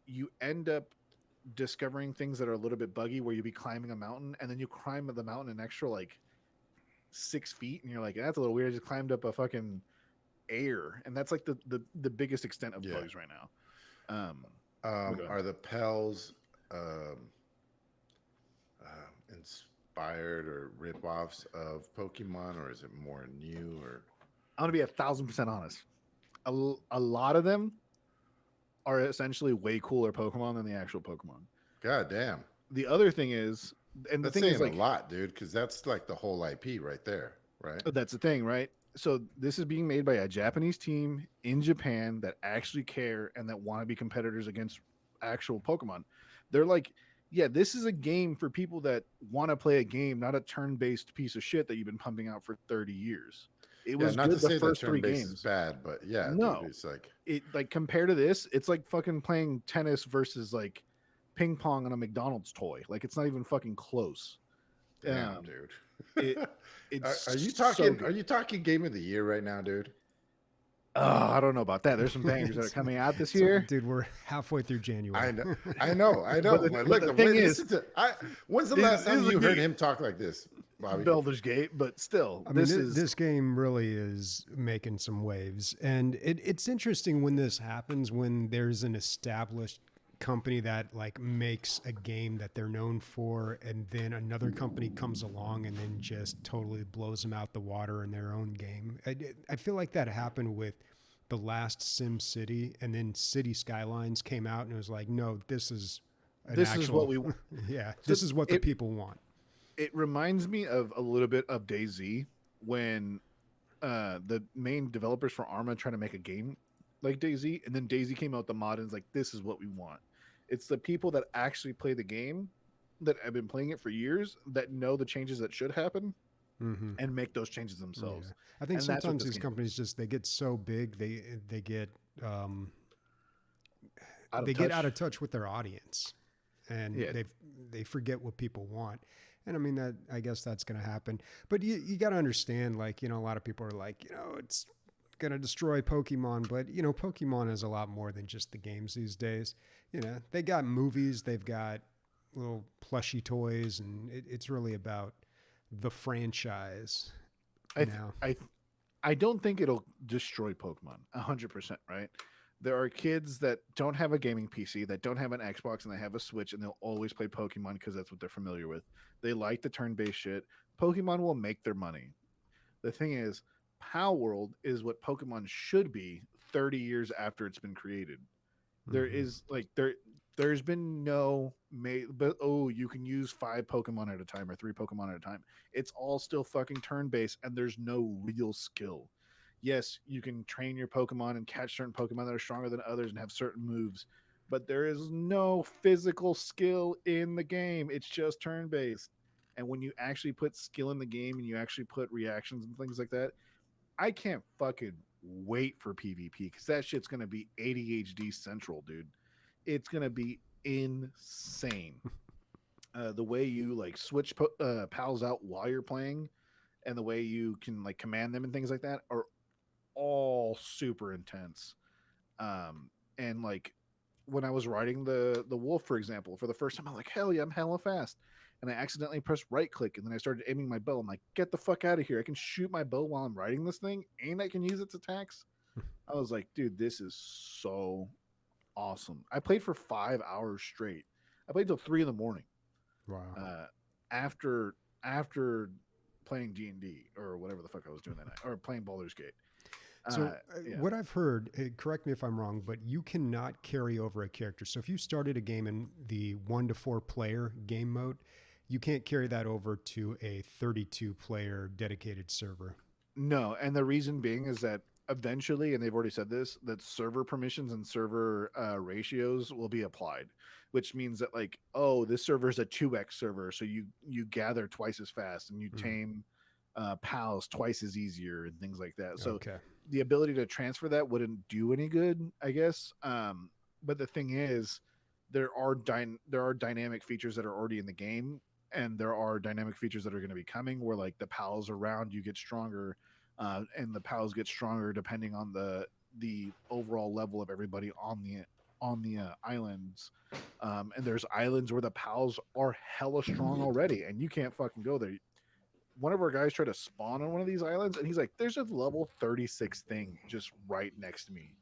you end up discovering things that are a little bit buggy, where you be climbing a mountain, and then you climb the mountain an extra like 6 feet, and you're like, that's a little weird. I just climbed up a fucking air, and that's like the biggest extent of bugs right now. Are the Pels inspired or rip-offs of Pokemon, or is it more new? Or I'm gonna be 1,000% honest. A lot of them are essentially way cooler Pokemon than the actual Pokemon. God damn. The other thing is, and that's the thing saying is like a lot, dude, because that's like the whole IP right there, right? that's the thing, right? So this is being made by a Japanese team in Japan that actually care and that want to be competitors against actual Pokemon. They're like, yeah, this is a game for people that want to play a game, not a turn-based piece of shit that you've been pumping out for 30 years. It was not good to the say first that 3 turn-based games. is bad, but yeah, no, dude, it's like it like compared to this, it's like fucking playing tennis versus like ping pong on a McDonald's toy. Like it's not even fucking close. Damn, dude. It's are you so talking? good. Are you talking game of the year right now, dude? I don't know about that. There's some bangers that are coming out this year, dude. We're halfway through January. I know. But look, the thing is, when's the last time you heard him talk like this, Bobby? Baldur's Gate, but still, I mean, this game really is making some waves, and it's interesting when this happens, when there's an established company that like makes a game that they're known for, and then another company comes along and then just totally blows them out the water in their own game. I feel like that happened with the last Sim City, and then City Skylines came out and it was like, no, this is what we want. Yeah, this is what the people want. It reminds me of a little bit of DayZ, when the main developers for Arma trying to make a game like DayZ, and then DayZ came out with the mod and it's like, this is what we want. It's the people that actually play the game, that have been playing it for years, that know the changes that should happen, and make those changes themselves. Yeah. I think sometimes these companies just, they get so big, they get out of touch with their audience, and they forget what people want. And I mean, that, I guess that's going to happen. But you got to understand, like, a lot of people are like, it's going to destroy Pokemon, but Pokemon is a lot more than just the games these days. They got movies, they've got little plushy toys, and it's really about the franchise. I don't think it'll destroy Pokemon 100%, right? There are kids that don't have a gaming PC, that don't have an Xbox, and they have a Switch, and they'll always play Pokemon because that's what they're familiar with. They like the turn-based shit. Pokemon will make their money. The thing is, Palworld is what Pokemon should be 30 years after it's been created. There is like there's been no you can use 5 Pokemon at a time or 3 Pokemon at a time. It's all still fucking turn-based, and there's no real skill. Yes, you can train your Pokemon and catch certain Pokemon that are stronger than others and have certain moves, but there is no physical skill in the game. It's just turn-based. And when you actually put skill in the game and you actually put reactions and things like that, I can't fucking wait for PvP because that shit's gonna be ADHD central, dude. It's gonna be insane. The way you like switch pals out while you're playing, and the way you can like command them and things like that are all super intense. And like when I was riding the wolf, for example, for the first time, I'm like, hell yeah, I'm hella fast. And I accidentally pressed right click, and then I started aiming my bow. I'm like, get the fuck out of here! I can shoot my bow while I'm riding this thing, and I can use its attacks. I was like, dude, this is so awesome. I played for 5 hours straight. I played till 3 in the morning. Wow. After playing D&D or whatever the fuck I was doing that night, or playing Baldur's Gate. So Yeah. what I've heard, correct me if I'm wrong, but you cannot carry over a character. So if you started a game in the 1 to 4 player game mode, you can't carry that over to a 32 player dedicated server. No, and the reason being is that eventually, and they've already said this, that server permissions and server ratios will be applied, which means that like, oh, this server is a 2x server, so you gather twice as fast and you tame pals twice as easier and things like that. So Okay. the ability to transfer that wouldn't do any good, I guess. But the thing is, there are dynamic features that are already in the game, and there are dynamic features that are going to be coming where like the pals around you get stronger, and the pals get stronger depending on the overall level of everybody on the islands. And there's islands where the pals are hella strong already, and you can't fucking go there. One of our guys tried to spawn on one of these islands, and he's like, "There's a level 36 thing just right next to me."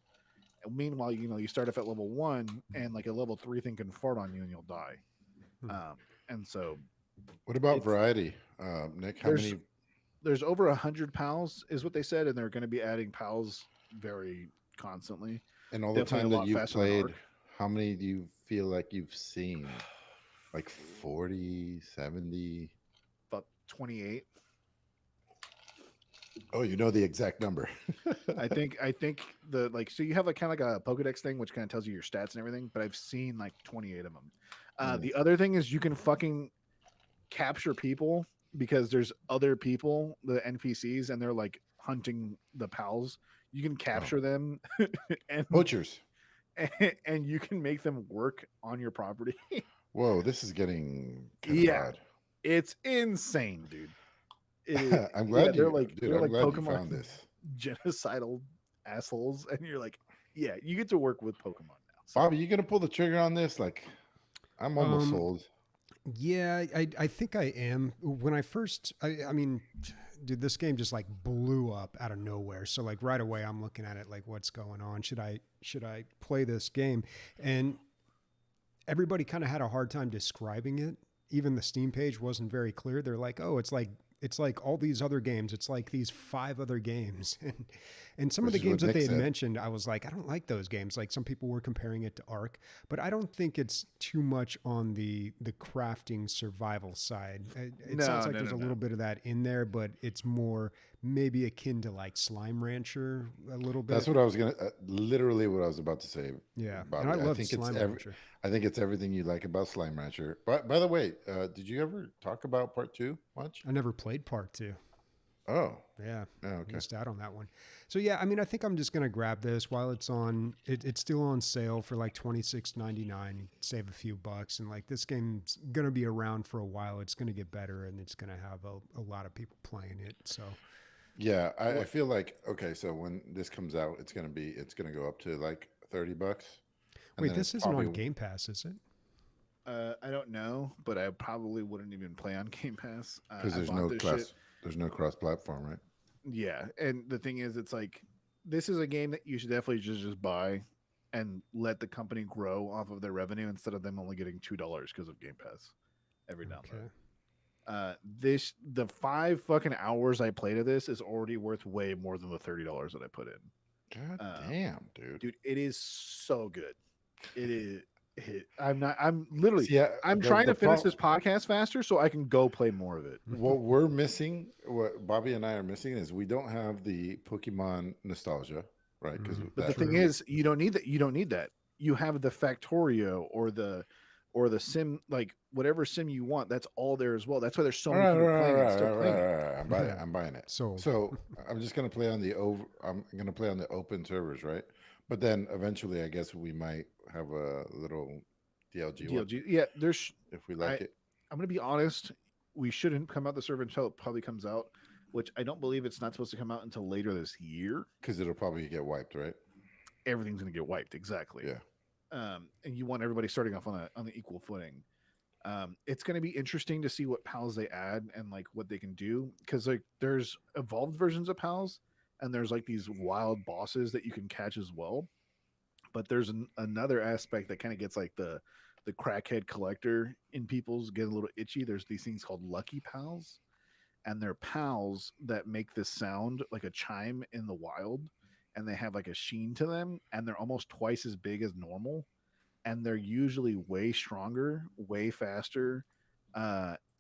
And meanwhile, you start off at level 1, and like a level 3 thing can fart on you, and you'll die. And so, What about variety, Nick? How many? There's over 100 pals, is what they said, and they're going to be adding pals very constantly. And all the Definitely time a that lot you've faster than played, Arc. how many do you feel like you've seen? Like 40, 70? About 28. Oh, you know the exact number. I think the like, so you have like kind of like a Pokedex thing, which kind of tells you your stats and everything, but I've seen like 28 of them. The other thing is you can fucking capture people because there's other people, the NPCs, and they're like hunting the pals. You can capture them and Poachers. and you can make them work on your property. Whoa, this is getting kind of odd. It's insane, dude. I'm glad they're you, like, dude. they're I'm like glad you Pokemon found this. genocidal assholes, and you're like, yeah, you get to work with Pokemon now. So, Bobby, you gonna pull the trigger on this? Like, I'm almost sold. Yeah, I think I am. When I first, I mean, dude, this game just like blew up out of nowhere. So like right away, I'm looking at it like, what's going on? Should I play this game? And everybody kind of had a hard time describing it. Even the Steam page wasn't very clear. They're like, oh, it's like all these other games. It's like these 5 other games. And some of the games that they had mentioned, I was like, I don't like those games. Like some people were comparing it to Ark, but I don't think it's too much on the crafting survival side. It sounds like there's a little bit of that in there, but it's more maybe akin to like Slime Rancher a little bit. That's what I was gonna, literally what I was about to say. Yeah, Bobby. and I love Slime Rancher. I think it's everything you like about Slime Rancher. But by the way, did you ever talk about part 2 much? I never played part 2. Oh, yeah. Oh, okay. Missed out on that one. So yeah, I mean, I think I'm just gonna grab this while it's on. It's still on sale for like $26.99. Save a few bucks, and like this game's gonna be around for a while. It's gonna get better, and it's gonna have a lot of people playing it. So yeah, I feel like okay. So when this comes out, it's gonna go up to like $30. Wait, this isn't on Game Pass, is it? I don't know, but I probably wouldn't even play on Game Pass because there's no cross-platform, right? Yeah, and the thing is, it's like this is a game that you should definitely just buy and let the company grow off of their revenue instead of them only getting $2 because of Game Pass every now and then. The 5 fucking hours I played of this is already worth way more than the $30 that I put in. God damn, dude, it is so good. It is. I'm literally. See, I'm trying to finish this podcast faster so I can go play more of it. What we're missing, what Bobby and I are missing, is we don't have the Pokemon nostalgia, right? But the thing is, you don't need that. You don't need that. You have the Factorio or the or the sim, like whatever sim you want, that's all there as well. That's why there's so All many right, people playing it, still all playing it. right. I'm buying it. I'm buying it. Sold. So I'm just gonna play on the over. I'm gonna play on the open servers, right? But then eventually, I guess we might have a little DLG one DLG, yeah. There's, if we I, like it, I'm gonna be honest. We shouldn't come out the server until it probably comes out, which I don't believe it's not supposed to come out until later this year. because it'll probably get wiped, right? Everything's gonna get wiped, exactly. Yeah. And you want everybody starting off on the equal footing. It's going to be interesting to see what pals they add and like what they can do, because like there's evolved versions of pals and there's like these wild bosses that you can catch as well. But there's another aspect that kind of gets like the crackhead collector in people's get a little itchy. There's these things called lucky pals, and they're pals that make this sound like a chime in the wild, and they have like a sheen to them, and they're almost twice as big as normal, and they're usually way stronger, way faster.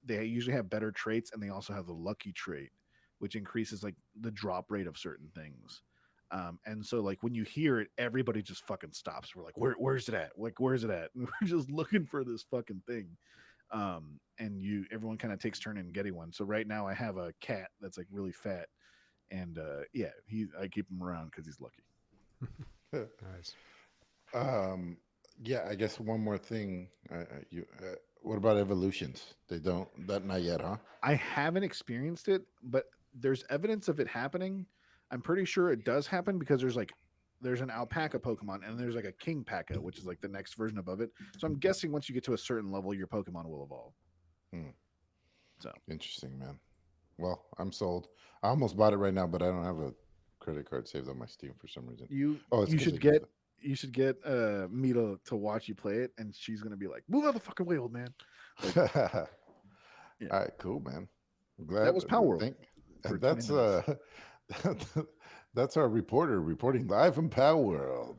They usually have better traits, and they also have the lucky trait, which increases like the drop rate of certain things. And so like when you hear it, everybody just fucking stops. We're like, where's it at? Like, where's it at? And we're just looking for this fucking thing. And everyone kind of takes turn in getting one. So right now I have a cat that's like really fat, and yeah, I keep him around because he's lucky. Nice. Um, yeah, I guess one more thing. What about evolutions? They don't that not yet, huh? I haven't experienced it, but there's evidence of it happening. I'm pretty sure it does happen because there's an alpaca Pokemon and there's like a king Paka, which is like the next version above it. So I'm guessing once you get to a certain level, your Pokemon will evolve. Hmm. So Interesting, man. Well, I'm sold. I almost bought it right now, but I don't have a credit card saved on my Steam for some reason. you Oh, it's you because I should used get you should get me to watch you play it, and she's gonna be like, "Move out the fucking way, old man." Like, it. yeah, All right, cool, man. I'm that glad. was Palworld Thank, for and 20 minutes. that's our reporter reporting live from Palworld.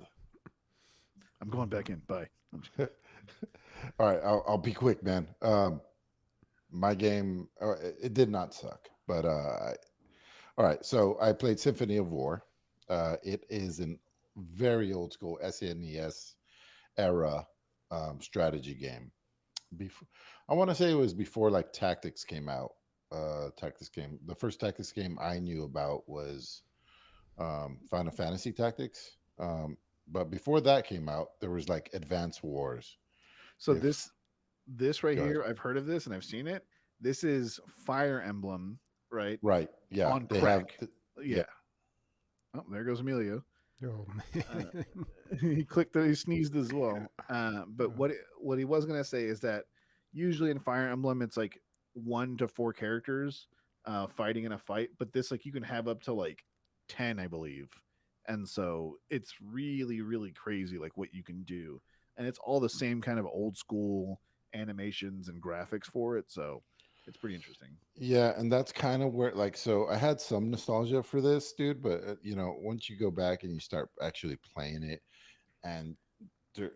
I'm going back in. Bye. All right, I'll be quick, man. My game, it did not suck, but all right. So I played Symphony of War. It is an very old school SNES era strategy game. Before, I want to say it was before like Tactics came out. Tactics game. The first Tactics game I knew about was Final Fantasy Tactics. But before that came out, there was like Advance Wars. So If this right Go ahead. here, I've heard of this and I've seen it. This is Fire Emblem, right? Right, yeah, On they have. crack. Yeah, Yeah. Oh, there goes Emilio. Oh Uh, man. he clicked it. He sneezed as well. But Oh, what he was gonna say is that usually in Fire Emblem it's like 1 to 4 characters fighting in a fight, but this like you can have up to like 10, I believe. And so it's really really crazy like what you can do, and it's all the same kind of old school animations and graphics for it. So it's pretty interesting. yeah, and that's kind of where like so I had some nostalgia for this, dude, but once you go back and you start actually playing it, and there,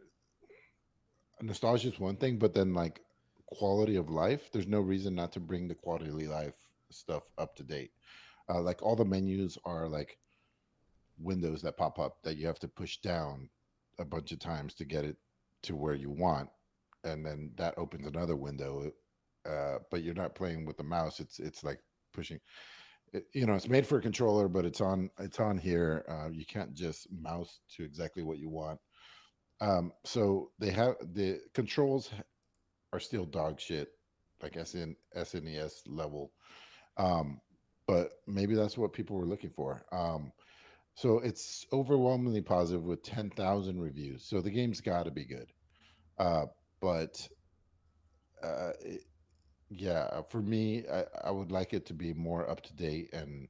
nostalgia is one thing, but then like quality of life, there's no reason not to bring the quality of life stuff up to date. Like all the menus are like windows that pop up that you have to push down a bunch of times to get it to where you want, and then that opens another window. But you're not playing with the mouse. It's like pushing. It's made for a controller, but it's on here. You can't just mouse to exactly what you want. So they have the controls are still dog shit, like SNES level. Um, but maybe that's what people were looking for. So it's overwhelmingly positive with 10,000 reviews. So the game's got to be good. But it, yeah, for me, I would like it to be more up to date and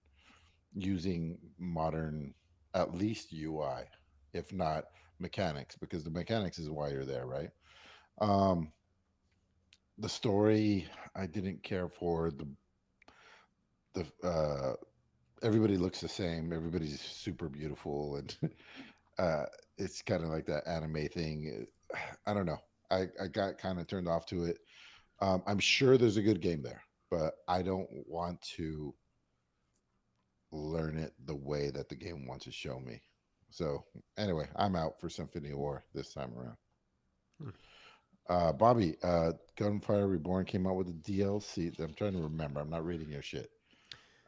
using modern, at least UI, if not mechanics, because the mechanics is why you're there, right? Um, the story, I didn't care for the everybody looks the same. Everybody's super beautiful, and uh, it's kind of like that anime thing. I don't know. I got kind of turned off to it. I'm sure there's a good game there, but I don't want to learn it the way that the game wants to show me. So anyway, I'm out for Symphony of War this time around. Bobby, Gunfire Reborn came out with a DLC. I'm trying to remember. I'm not reading your shit.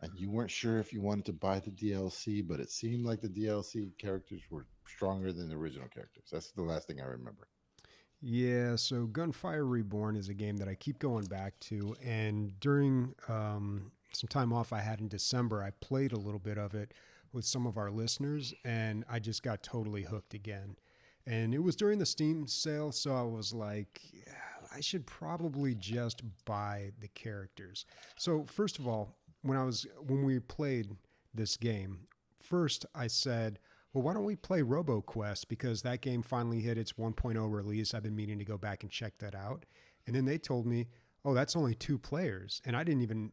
And you weren't sure if you wanted to buy the DLC, but it seemed like the DLC characters were stronger than the original characters. That's the last thing I remember. Yeah, so Gunfire Reborn is a game that I keep going back to, and during some time off I had in December, I played a little bit of it with some of our listeners, and I just got totally hooked again. And it was during the Steam sale, so I was like, "Yeah, I should probably just buy the characters." So first of all, when we played this game, first I said, well, why don't we play RoboQuest? Because that game finally hit its 1.0 release. I've been meaning to go back and check that out. And then they told me, oh, that's only 2 players. And I didn't even,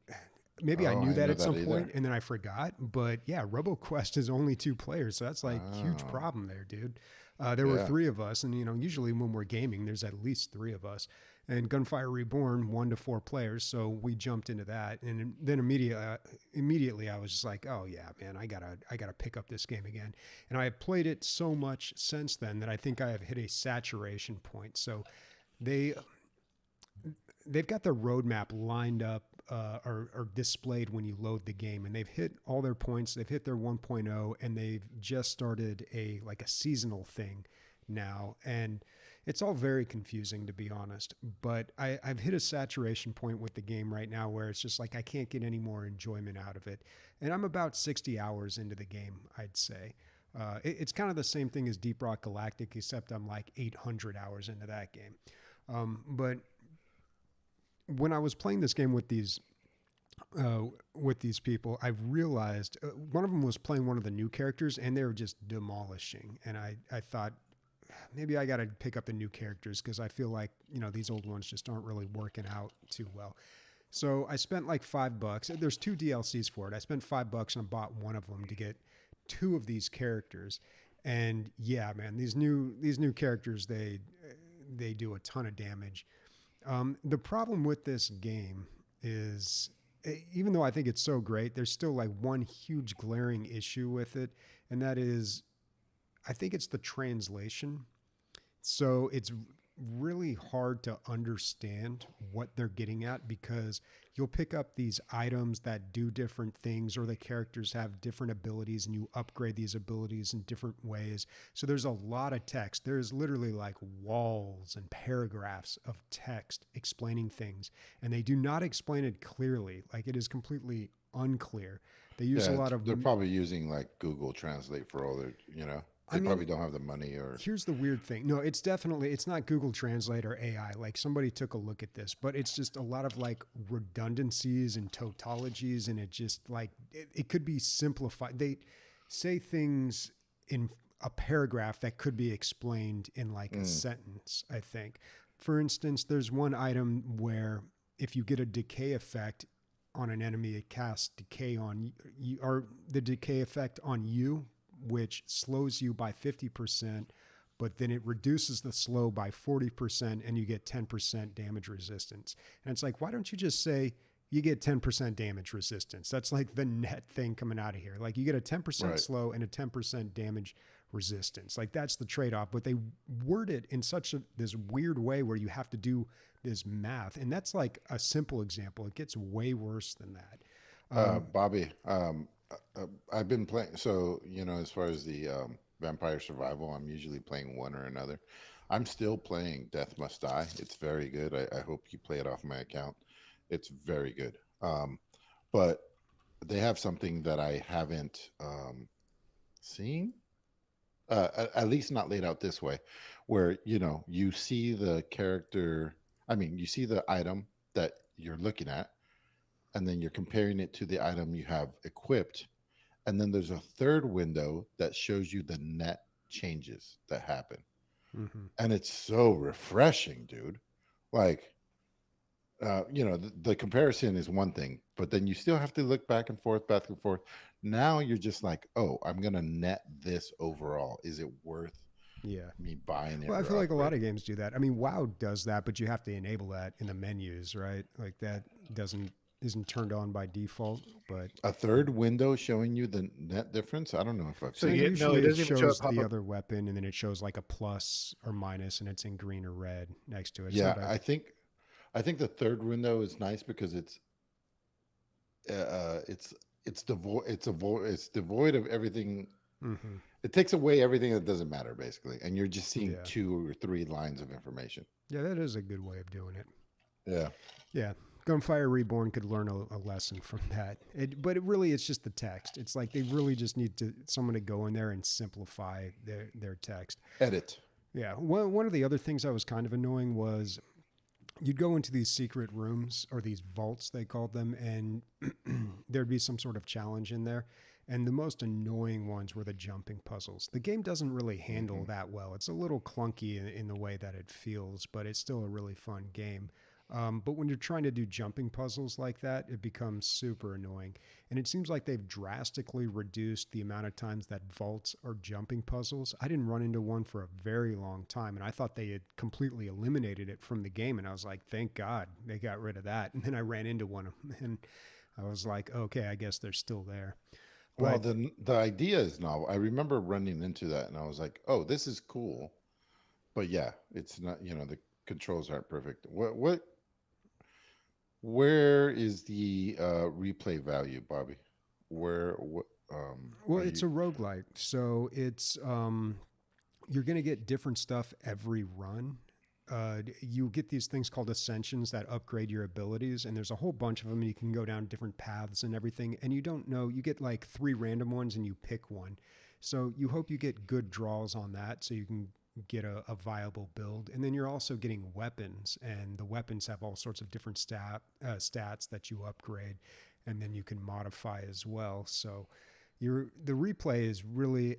maybe I Oh, knew I that know at that some point either. and then I forgot. But yeah, RoboQuest is only 2 players. So that's like a huge Oh, problem there, dude. There were yeah. 3 of us. And, usually when we're gaming, there's at least 3 of us. And Gunfire Reborn, 1 to 4 players. So we jumped into that. And then immediately I was just like, oh yeah, man, I gotta pick up this game again. And I have played it so much since then that I think I have hit a saturation point. So they they've got their roadmap lined up or displayed when you load the game, and they've hit all their points. They've hit their 1.0, and they've just started a seasonal thing now, and it's all very confusing, to be honest. But I've hit a saturation point with the game right now where it's just like I can't get any more enjoyment out of it, and I'm about 60 hours into the game, I'd say. It's kind of the same thing as Deep Rock Galactic, except I'm like 800 hours into that game. But when I was playing this game uh, with these people, I realized one of them was playing one of the new characters, and they were just demolishing. And I thought maybe I got to pick up the new characters because I feel like these old ones just aren't really working out too well. So I spent like $5. There's 2 DLCs for it. I spent $5 and I bought one of them to get 2 of these characters. And yeah, man, these new characters they do a ton of damage. The problem with this game is, even though I think it's so great, there's still like one huge glaring issue with it, and that is, I think it's the translation. So it's really hard to understand what they're getting at because you'll pick up these items that do different things, or the characters have different abilities and you upgrade these abilities in different ways. So there's a lot of text. There's literally like walls and paragraphs of text explaining things, and they do not explain it clearly. Like, it is completely unclear. They use a Yeah, lot of, they're probably using like Google Translate for all their, I they mean, probably don't have the money or. here's the weird thing. No, it's not Google Translate or AI. Like, somebody took a look at this, but it's just a lot of like redundancies and tautologies, and it just like it could be simplified. They say things in a paragraph that could be explained in like a sentence, I think. For instance, there's one item where if you get a decay effect on an enemy, it casts decay on you, or the decay effect on you, which slows you by 50%, but then it reduces the slow by 40% and you get 10% damage resistance. And it's like, why don't you just say you get 10% damage resistance? That's like the net thing coming out of here. Like, you get a 10% Right. slow and a 10% damage resistance. Like, that's the trade-off, but they word it in such this weird way where you have to do this math. And that's like a simple example. It gets way worse than that. Bobby, I've been playing. So, as far as the Vampire Survival, I'm usually playing one or another. I'm still playing Death Must Die. It's very good. I hope you play it off my account. It's very good. But they have something that I haven't seen, at least not laid out this way, where, you see the character, you see the item that you're looking at, and then you're comparing it to the item you have equipped. And then there's a third window that shows you the net changes that happen. Mm-hmm. And it's so refreshing, dude. Like, the comparison is one thing, but then you still have to look back and forth, back and forth. Now you're just like, oh, I'm going to net this overall. Is it worth Yeah. me buying it Well, I or feel like a lot upgrading? of games do that. I mean, WoW does that, but you have to enable that in the menus, right? Like, that doesn't isn't turned on by default, but A third window showing you the net difference. I don't know if I've So seen yeah, it. no, usually it doesn't it even show a shows the pop-up. other weapon, and then it shows like a plus or minus, and it's in green or red next to it. It's Yeah, not a, I think the third window is nice because it's devoid it's devoid of everything. Mhm. It takes away everything that doesn't matter basically, and you're just seeing Yeah. 2 or 3 lines of information. Yeah, that is a good way of doing it. Yeah. Yeah. Gunfire Reborn could learn a lesson from that. But it really, it's just the text. It's like they really just need someone to go in there and simplify their text. Edit. Yeah. One of the other things that was kind of annoying was you'd go into these secret rooms or these vaults, they called them, and there'd be some sort of challenge in there. And the most annoying ones were the jumping puzzles. The game doesn't really handle that well. It's a little clunky in the way that it feels, but it's still a really fun game. But when you're trying to do jumping puzzles like that, it becomes super annoying. And it seems like they've drastically reduced the amount of times that vaults are jumping puzzles. I didn't run into one for a very long time, and I thought they had completely eliminated it from the game. And I was like, thank God they got rid of that. And then I ran into one, and I was like, okay, I guess they're still there. Well, But the idea is novel. I remember running into that, and I was like, "Oh, this is cool," but yeah, it's not. The controls aren't perfect. Where is the replay value, Bobby? What well, are it's you? a roguelike, so it's you're going to get different stuff every run. You get these things called ascensions that upgrade your abilities, and there's a whole bunch of them. And you can go down different paths and everything, and you don't know. You get like 3 random ones, and you pick one. So you hope you get good draws on that, so you can get a viable build. And then you're also getting weapons, and the weapons have all sorts of different stats that you upgrade, and then you can modify as well. So the replay is really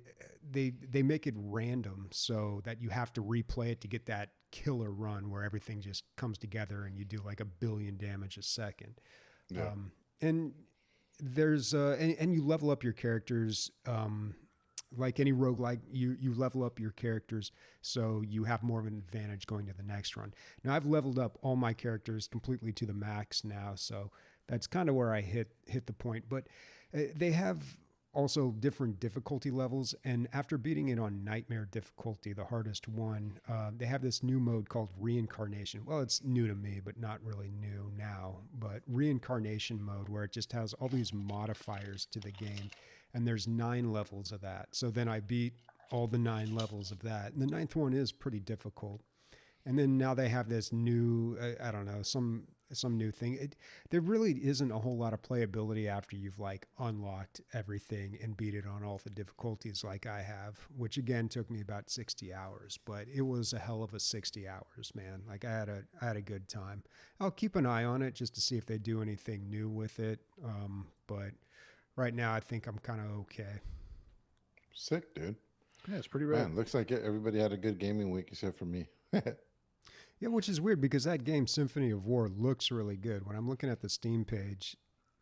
they make it random so that you have to replay it to get that killer run where everything just comes together and you do like 1 billion damage a second. Yeah. And there's and you level up your characters like any roguelike, you level up your characters so you have more of an advantage going to the next run. Now I've leveled up all my characters completely to the max now, so that's kind of where I hit the point. But they have also different difficulty levels, and after beating it on nightmare difficulty, the hardest one, they have this new mode called reincarnation. Well, it's new to me, but not really new now. But reincarnation mode, where it just has all these modifiers to the game, and there's 9 levels of that. So then I beat all the 9 levels of that, and the 9th one is pretty difficult. And then now they have this new, I don't know, some new thing. There really isn't a whole lot of playability after you've like unlocked everything and beat it on all the difficulties like I have, which again took me about 60 hours, but it was a hell of a 60 hours, man. Like I had a good time. I'll keep an eye on it just to see if they do anything new with it. But right now I think I'm kind of okay. Sick, dude. Yeah, it's pretty rad. Man, looks like everybody had a good gaming week except for me. Yeah, which is weird because that game, Symphony of War, looks really good. When I'm looking at the Steam page,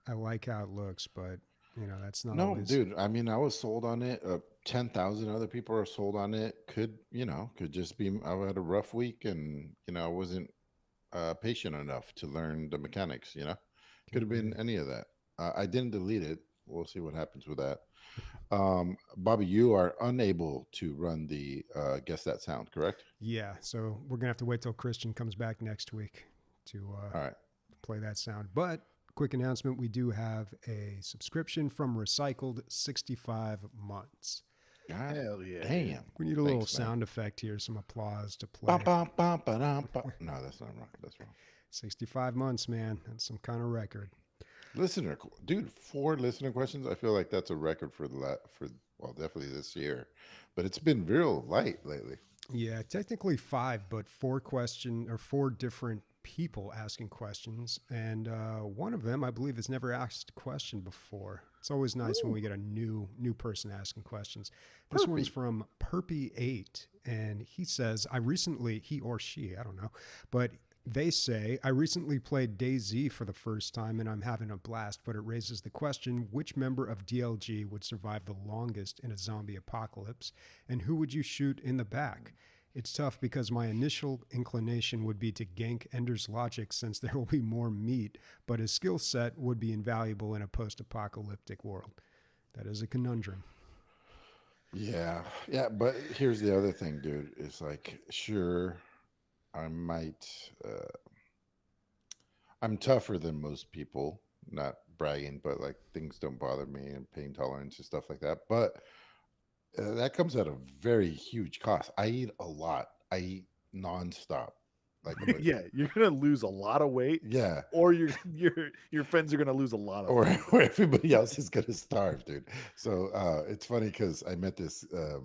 I like how it looks, but that's not No, always. dude. I mean, I was sold on it. 10,000 other people are sold on it. Could just be I had a rough week, and I wasn't patient enough to learn the mechanics. Could have been any of that. I didn't delete it. We'll see what happens with that. Bobby, you are unable to run the Guess That Sound, correct? Yeah, so we're gonna have to wait till Christian comes back next week to All right. play that sound. But quick announcement: we do have a subscription from Recycled, 65 months. God Hell yeah. damn. We need a little Thanks, man. sound effect here, some applause to play. No, that's not wrong. That's wrong. 65 months, man. That's some kind of record. Dude, 4 listener questions. I feel like that's a record for definitely this year, but it's been real light lately. Yeah, technically 5, but 4 different people asking questions, and one of them I believe has never asked a question before. It's always nice when we get a new person asking questions. This one's from Perpy8, and he says, he or she, I don't know, but they say, I recently played DayZ for the first time and I'm having a blast, but it raises the question, which member of DLG would survive the longest in a zombie apocalypse, and who would you shoot in the back? It's tough because my initial inclination would be to gank Ender's logic since there will be more meat, but his skill set would be invaluable in a post-apocalyptic world. That is a conundrum. Yeah, yeah, but here's the other thing, dude. It's like, sure, I might. I'm tougher than most people. Not bragging, but like things don't bother me and pain tolerance and stuff like that. But that comes at a very huge cost. I eat a lot. I eat nonstop. Like, Yeah, you're gonna lose a lot of weight, yeah, or your friends are gonna lose a lot of or weight. or everybody else is gonna starve, dude. So it's funny because I met this. I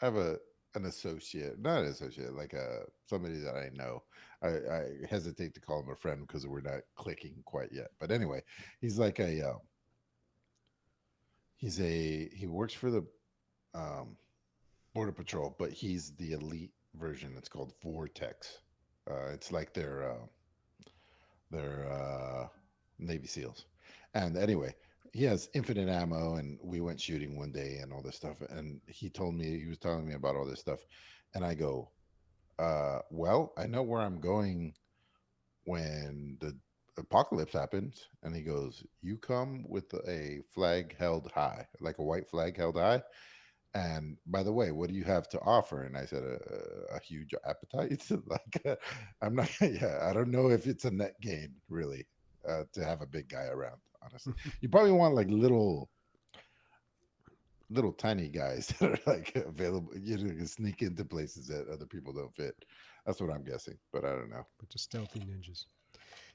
have an associate, not an associate, like somebody that I know. I hesitate to call him a friend because we're not clicking quite yet. But anyway, he's like he works for the Border Patrol, but he's the elite version. It's called Vortex. It's like their Navy SEALs. And anyway, he has infinite ammo, and we went shooting one day and all this stuff. And he was telling me about all this stuff, and I go, well, I know where I'm going when the apocalypse happens. And he goes, you come with a flag held high, like a white flag held high. And by the way, what do you have to offer? And I said, a huge appetite. Like, I'm not, yeah, I don't know if it's a net gain, really, to have a big guy around, honestly. You probably want like little tiny guys that are like available, you know, can sneak into places that other people don't fit. That's what I'm guessing, but I don't know. Bunch of stealthy ninjas.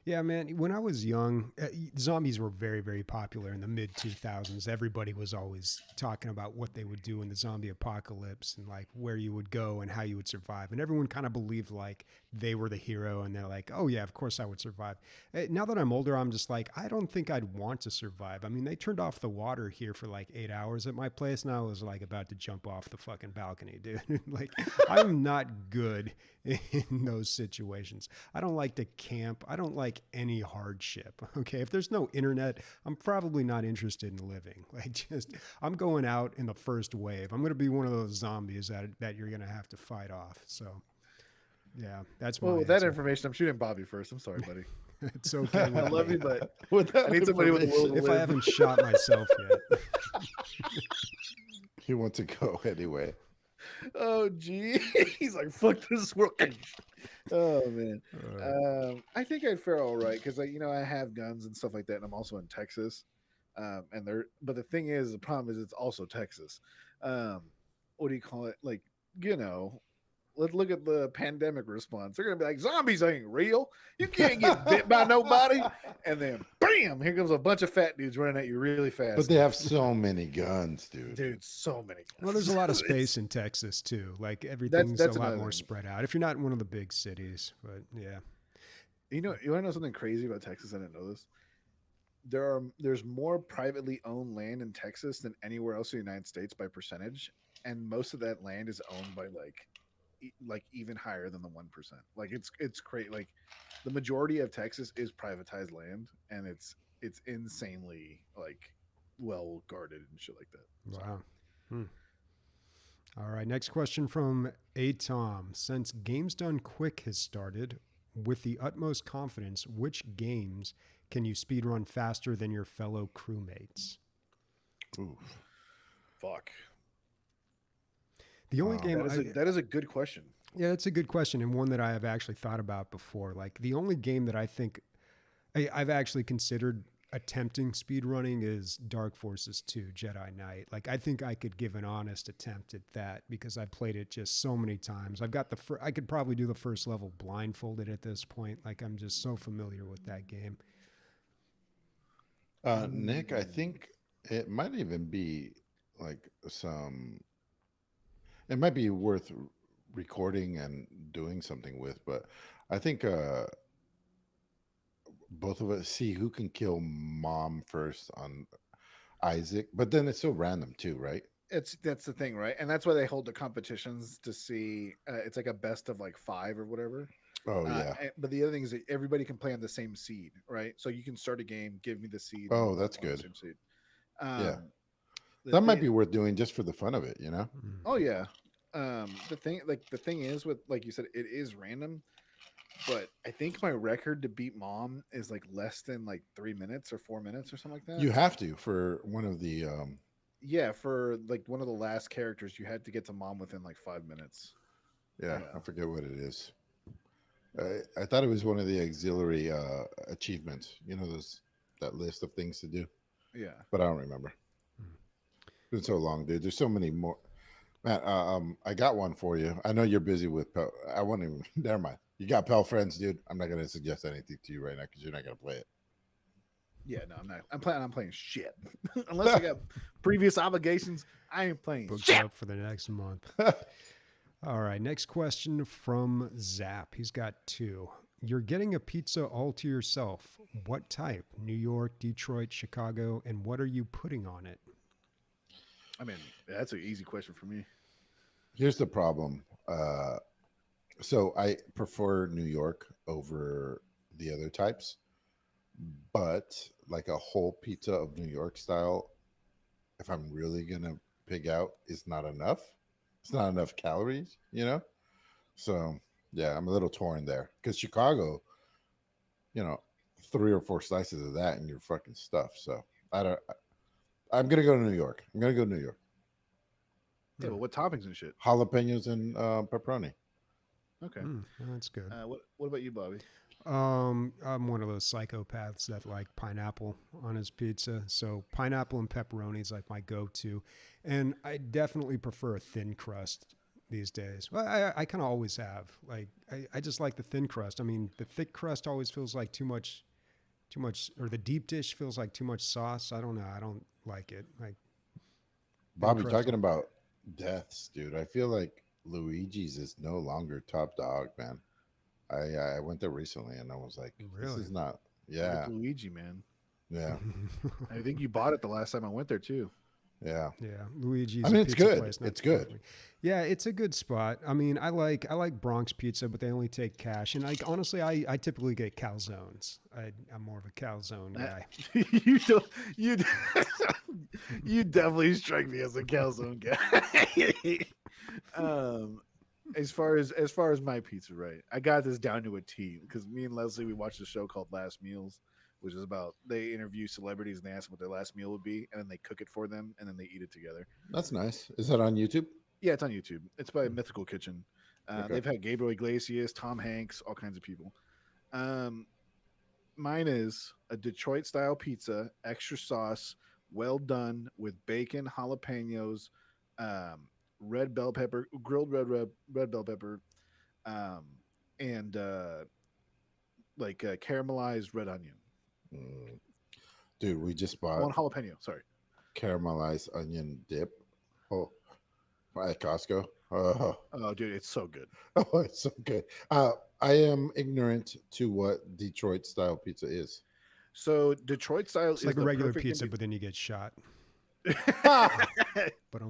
Yeah, man. When I was young, zombies were very, very popular in the mid 2000s. Everybody was always talking about what they would do in the zombie apocalypse and like where you would go and how you would survive. And everyone kind of believed like they were the hero and they're like, oh, yeah, of course I would survive. Now that I'm older, I'm just like, I don't think I'd want to survive. I mean, they turned off the water here for like 8 hours at my place, and I was like about to jump off the fucking balcony, dude. Like, I'm not good in those situations. I don't like to camp. I don't like any hardship. Okay. If there's no internet, I'm probably not interested in living. Like, I'm going out in the first wave. I'm going to be one of those zombies that you're going to have to fight off. So, yeah, that's my Well, with that answer. information, I'm shooting Bobby first. I'm sorry, buddy. It's okay. I with love me. you, but With that I need somebody with a will to If I live. haven't shot myself yet. He wants to go anyway. Oh, gee. He's like, fuck this world. Oh, man. I think I'd fare all right because, I have guns and stuff like that, and I'm also in Texas. But the thing is, the problem is it's also Texas. What do you call it? Like, let's look at the pandemic response. They're gonna be like, zombies ain't real. You can't get bit by nobody. And then, bam! Here comes a bunch of fat dudes running at you really fast. But they have so many guns, dude. Dude, so many. Well, there's a lot of space in Texas too. Like everything's that's a lot another more thing. spread out. If you're not in one of the big cities, but yeah. You want to know something crazy about Texas? I didn't know this. There's more privately owned land in Texas than anywhere else in the United States by percentage, and most of that land is owned by like even higher than the 1%. Like it's great. Like the majority of Texas is privatized land, and it's insanely like well guarded and shit like that. Wow. All right. Next question from A Tom. Since Games Done Quick has started, with the utmost confidence, which games can you speedrun faster than your fellow crewmates? Ooh. Fuck. The only game that is a good question. Yeah, that's a good question, and one that I have actually thought about before. Like the only game that I think I've actually considered attempting speedrunning is Dark Forces 2 Jedi Knight. Like I think I could give an honest attempt at that because I played it just so many times. I've got I could probably do the first level blindfolded at this point. Like I'm just so familiar with that game. Nick, I think it might even be like it might be worth recording and doing something with, but I think both of us see who can kill mom first on Isaac, but then it's so random too, right? That's the thing, right? And that's why they hold the competitions to see. It's like a best of like 5 or whatever. Oh yeah. But the other thing is that everybody can play on the same seed, right? So you can start a game, give me the seed. Oh, that's good. Same seed. Yeah. That might be worth doing just for the fun of it, you know? Oh yeah. the thing is with, like you said, it is random, but I think my record to beat mom is like less than like 3 minutes or 4 minutes or something like that. You have to for one of the Yeah, for like one of the last characters, you had to get to mom within like 5 minutes. yeah, Yeah. I forget what it is. I thought it was one of the auxiliary achievements. You know, those that list of things to do, Yeah. but I don't remember. It's been so long, dude. There's so many more. Man, I got one for you. I know you're busy with Pel. I won't even. Never mind. You got Pel friends, dude. I'm not gonna suggest anything to you right now because you're not gonna play it. Yeah, no, I'm not. I'm playing shit. Unless I got previous obligations, I ain't playing Booked shit. up for the next month. All right. Next question from Zap. He's got two. You're getting a pizza all to yourself. What type? New York, Detroit, Chicago, and what are you putting on it? I mean, that's an easy question for me. Here's the problem. So I prefer New York over the other types, but like a whole pizza of New York style, if I'm really gonna pig out, is not enough. It's not enough calories, you know. So yeah, I'm a little torn there because Chicago, you know, 3 or 4 slices of that and you're fucking stuffed. So I don't. I'm gonna go to New York. I'm gonna go to New York. Yeah, but what toppings and shit? Jalapenos and pepperoni. Okay. That's good. What about you, Bobby? I'm one of those psychopaths that like pineapple on his pizza. So pineapple and pepperoni is like my go-to, and I definitely prefer a thin crust these days. Well, I kind of always have. Like I just like the thin crust. I mean, the thick crust always feels like too much, or the deep dish feels like too much sauce. I don't know. I don't like it. Like Bobby, crust talking about deaths, dude. I feel like Luigi's is no longer top dog, man. I went there recently and I was like, this Really? is not. I Yeah, like Luigi, man. yeah, I think you bought it the last time I went there too. yeah. Yeah, Luigi's. I mean, a it's pizza good. Place, not It's too far good. from me. Yeah, it's a good spot. I mean, I like Bronx pizza, but they only take cash. And like honestly, I typically get calzones. I'm more of a calzone guy. you don't. You you definitely strike me as a calzone guy. um, as far as my pizza, right? I got this down to a T because me and Leslie we watched a show called Last Meals, which is about they interview celebrities and they ask them what their last meal would be, and then they cook it for them, and then they eat it together. That's nice. Is that on YouTube? Yeah, it's on YouTube. It's by Mythical Kitchen. Okay. They've had Gabriel Iglesias, Tom Hanks, all kinds of people. Um, Mine is a Detroit style pizza, extra sauce, well done with bacon, jalapenos, um, red bell pepper, grilled red bell pepper, um, and like caramelized red onion. Mm. Dude, we just bought One jalapeno. Sorry. caramelized onion dip. Oh, at Costco. Oh, Oh, dude, it's so good. oh, it's so good. I am ignorant to what Detroit style pizza is. So Detroit style It's is like a the regular perfect pizza, but then you get shot. Ah! But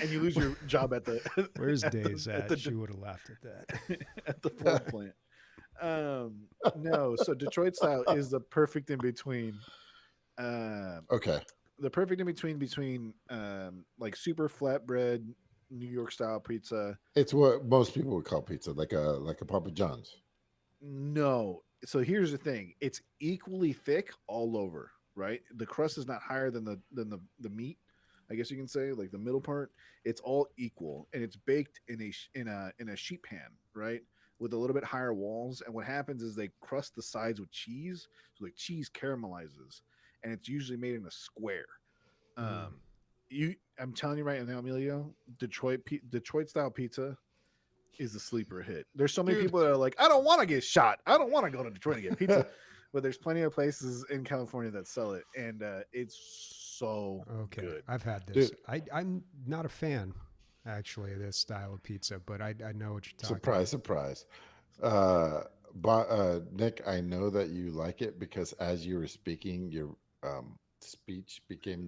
and you lose your job at the where's at the- Days at at? the She would have laughed at that. at the Ford plant. No, so Detroit style is the perfect in between. Okay. The perfect in between like super flatbread New York style pizza. It's what most people would call pizza, like a Papa John's. No, so here's the thing: it's equally thick all over. Right, the crust is not higher than the meat. I guess you can say like the middle part. It's all equal, and it's baked in a sheet pan, right, with a little bit higher walls. And what happens is they crust the sides with cheese, so the cheese caramelizes, and it's usually made in a square. Um, I'm telling you right now, Emilio, Detroit style pizza is the sleeper hit. There's so many Dude. people that are like, I don't want to get shot. I don't want to go to Detroit to get pizza. But there's plenty of places in California that sell it, and it's so Okay, good. I've had this. Dude. I'm not a fan, actually, of this style of pizza, but I know what you're talking Surprise, surprise. Nick, I know that you like it because as you were speaking, your speech became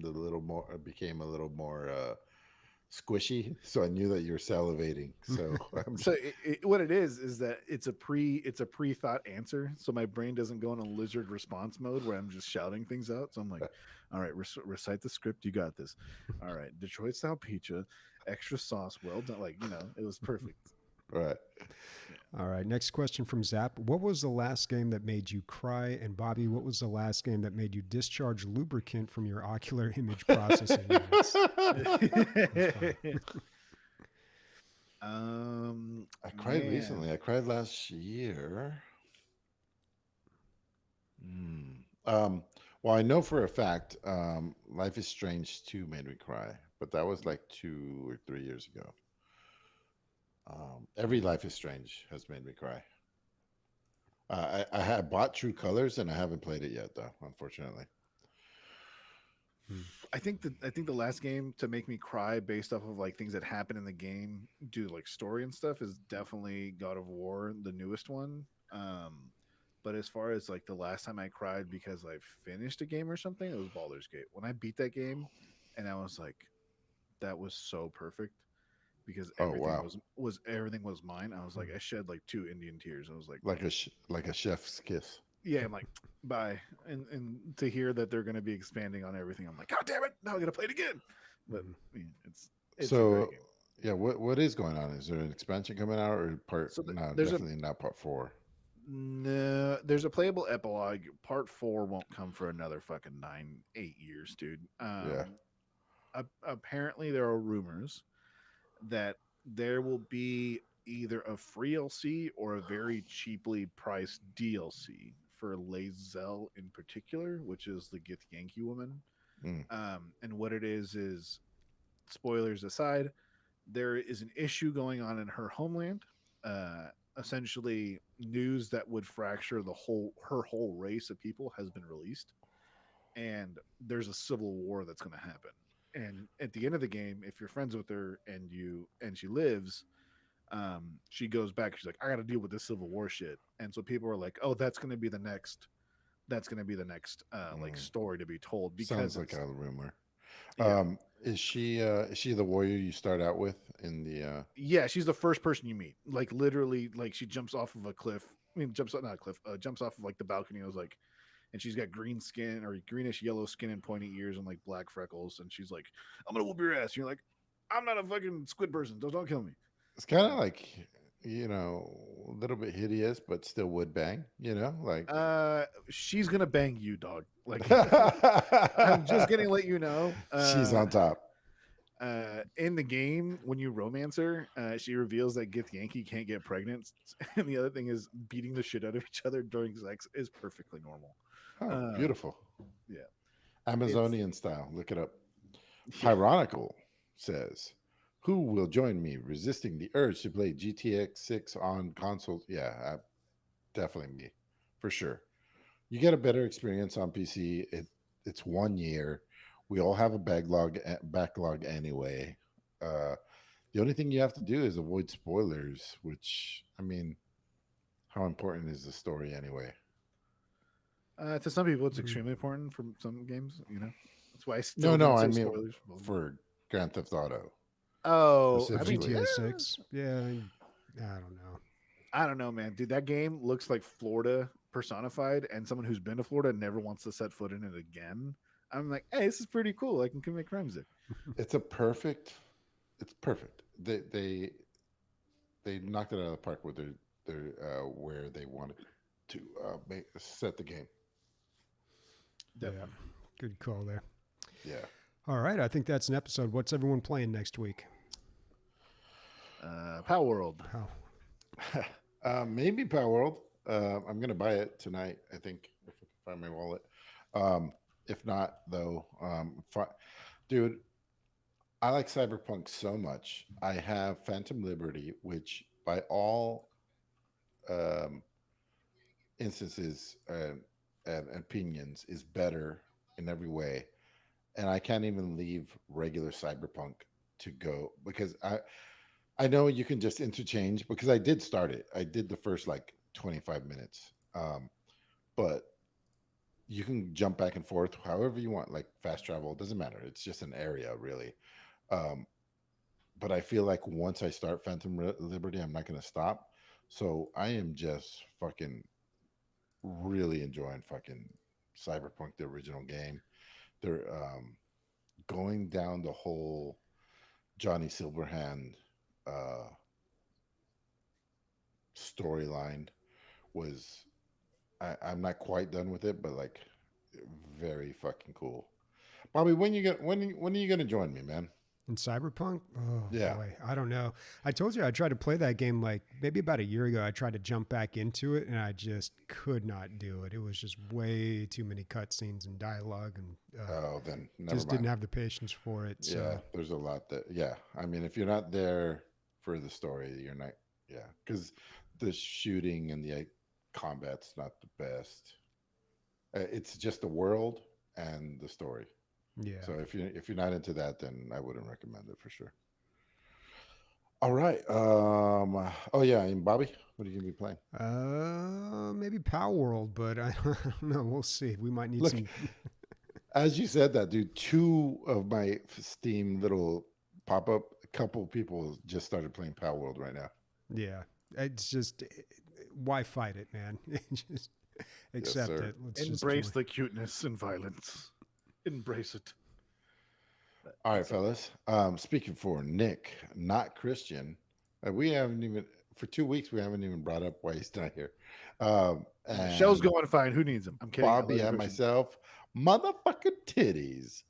became a little more squishy. So I knew that you're salivating. So So what it is that it's a pre-thought answer. So my brain doesn't go in a lizard response mode where I'm just shouting things out. So I'm like, all right, recite the script. You got this. All right, Detroit style pizza. extra sauce, well done. Like, it was perfect. Right. All right. Next question from Zap. What was the last game that made you cry? And Bobby, what was the last game that made you discharge lubricant from your ocular image processing units? I cried Man. recently. I cried last year. Well, I know for a fact, Life is Strange 2 made me cry, but that was like 2 or 3 years ago. Every Life is Strange has made me cry. I had bought True Colors and I haven't played it yet, though, unfortunately. I think the last game to make me cry based off of like things that happen in the game, due to like story and stuff, is definitely God of War, the newest one. But as far as like the last time I cried because I finished a game or something, it was Baldur's Gate. When I beat that game, and I was like, that was so perfect because Oh, everything wow. was everything was mine. I was like, I shed like two Indian tears. I was like, Like a chef's kiss. yeah, I'm like, bye. And to hear that they're going to be expanding on everything, I'm like, God damn it, now I got to play it again. But it's a So, great game. yeah, what is going on? Is there an expansion coming out or part? So No, there's definitely not part 4. no, there's a playable epilogue. Part 4 won't come for another fucking 8 years, dude. Yeah. Apparently there are rumors that there will be either a free LC or a very cheaply priced DLC for Lae'zel in particular, which is the Gith Yankee woman. Mm. And what it is spoilers aside, there is an issue going on in her homeland. Essentially, news that would fracture her whole race of people has been released, and there's a civil war that's going to happen. And at the end of the game, if you're friends with her and she lives, she goes back. She's like, I got to deal with this civil war shit. And so people are like, oh, that's going to be the next. That's going to be the next like story to be told because Sounds like a rumor. yeah. Is she the warrior you start out with in the Yeah, she's the first person you meet. Like literally, like she jumps off of a cliff. I mean, jumps not a cliff. Jumps off of like the balcony. I was like, and she's got green skin or greenish yellow skin and pointy ears and like black freckles. And she's like, "I'm gonna whoop your ass." And you're like, "I'm not a fucking squid person. Don't kill me." It's kind of like, a little bit hideous, but still would bang, like. She's gonna bang you, dog. Like, I'm just gonna let you know. She's on top. In the game, when you romance her, she reveals that Gith Yankee can't get pregnant, and the other thing is beating the shit out of each other during sex is perfectly normal. Oh, beautiful. Yeah, Amazonian style. Look it up. yeah. Pyronical says, "Who will join me resisting the urge to play GTX 6 on consoles?" Yeah, definitely me, for sure. You get a better experience on PC. It's 1 year. We all have a backlog anyway. The only thing you have to do is avoid spoilers, which, I mean, how important is the story anyway? To some people, it's extremely important for some games. That's why I No, still no, don't I say mean spoilers. for Grand Theft Auto Oh, I mean, specifically. GTA 6. Yeah, I don't know. I don't know, man. Dude, that game looks like Florida personified, and someone who's been to Florida never wants to set foot in it again. I'm like, hey, this is pretty cool. I can commit crimes there. It's perfect. They knocked it out of the park with where they wanted to set the game. Definitely. Yeah, good call there. Yeah. All right, I think that's an episode. What's everyone playing next week? Palworld. Maybe Palworld. I'm gonna buy it tonight, I think, if I can find my wallet. If not, though, dude, I like Cyberpunk so much. I have Phantom Liberty, which by all instances and opinions is better in every way, and I can't even leave regular Cyberpunk to go because I know you can just interchange because I did start it. I did the first like 25 minutes. But you can jump back and forth however you want, like fast travel. It doesn't matter. It's just an area, really. But I feel like once I start Phantom Liberty, I'm not going to stop. So I am just fucking really enjoying fucking Cyberpunk, the original game. They're going down the whole Johnny Silverhand storyline was, I'm not quite done with it, but like very fucking cool. Bobby, when are you gonna join me, man? In Cyberpunk? Oh Yeah. boy, I don't know. I told you I tried to play that game like maybe about a year ago. I tried to jump back into it and I just could not do it. It was just way too many cutscenes and dialogue, and Oh, then never just mind. didn't have the patience for it. So. Yeah, there's a lot that. Yeah, I mean, if you're not there for the story, you're not. Yeah, because the shooting and the combat's not the best. It's just the world and the story. Yeah. So if you're not into that, then I wouldn't recommend it for sure. All right. Oh yeah, and Bobby, what are you gonna be playing? Maybe Palworld, but I don't know. We'll see. We might need Look, some. as you said that, dude, two of my Steam little pop up, a couple people just started playing Palworld right now. Yeah, it's just why fight it, man? Just accept sir. it. Let's Embrace just the cuteness and violence. Embrace it. All right, fellas. Speaking for Nick, not Christian, we haven't even for 2 weeks. We haven't even brought up why he's not here. The show's going fine. Who needs him? I'm kidding. Bobby and myself, motherfucking titties.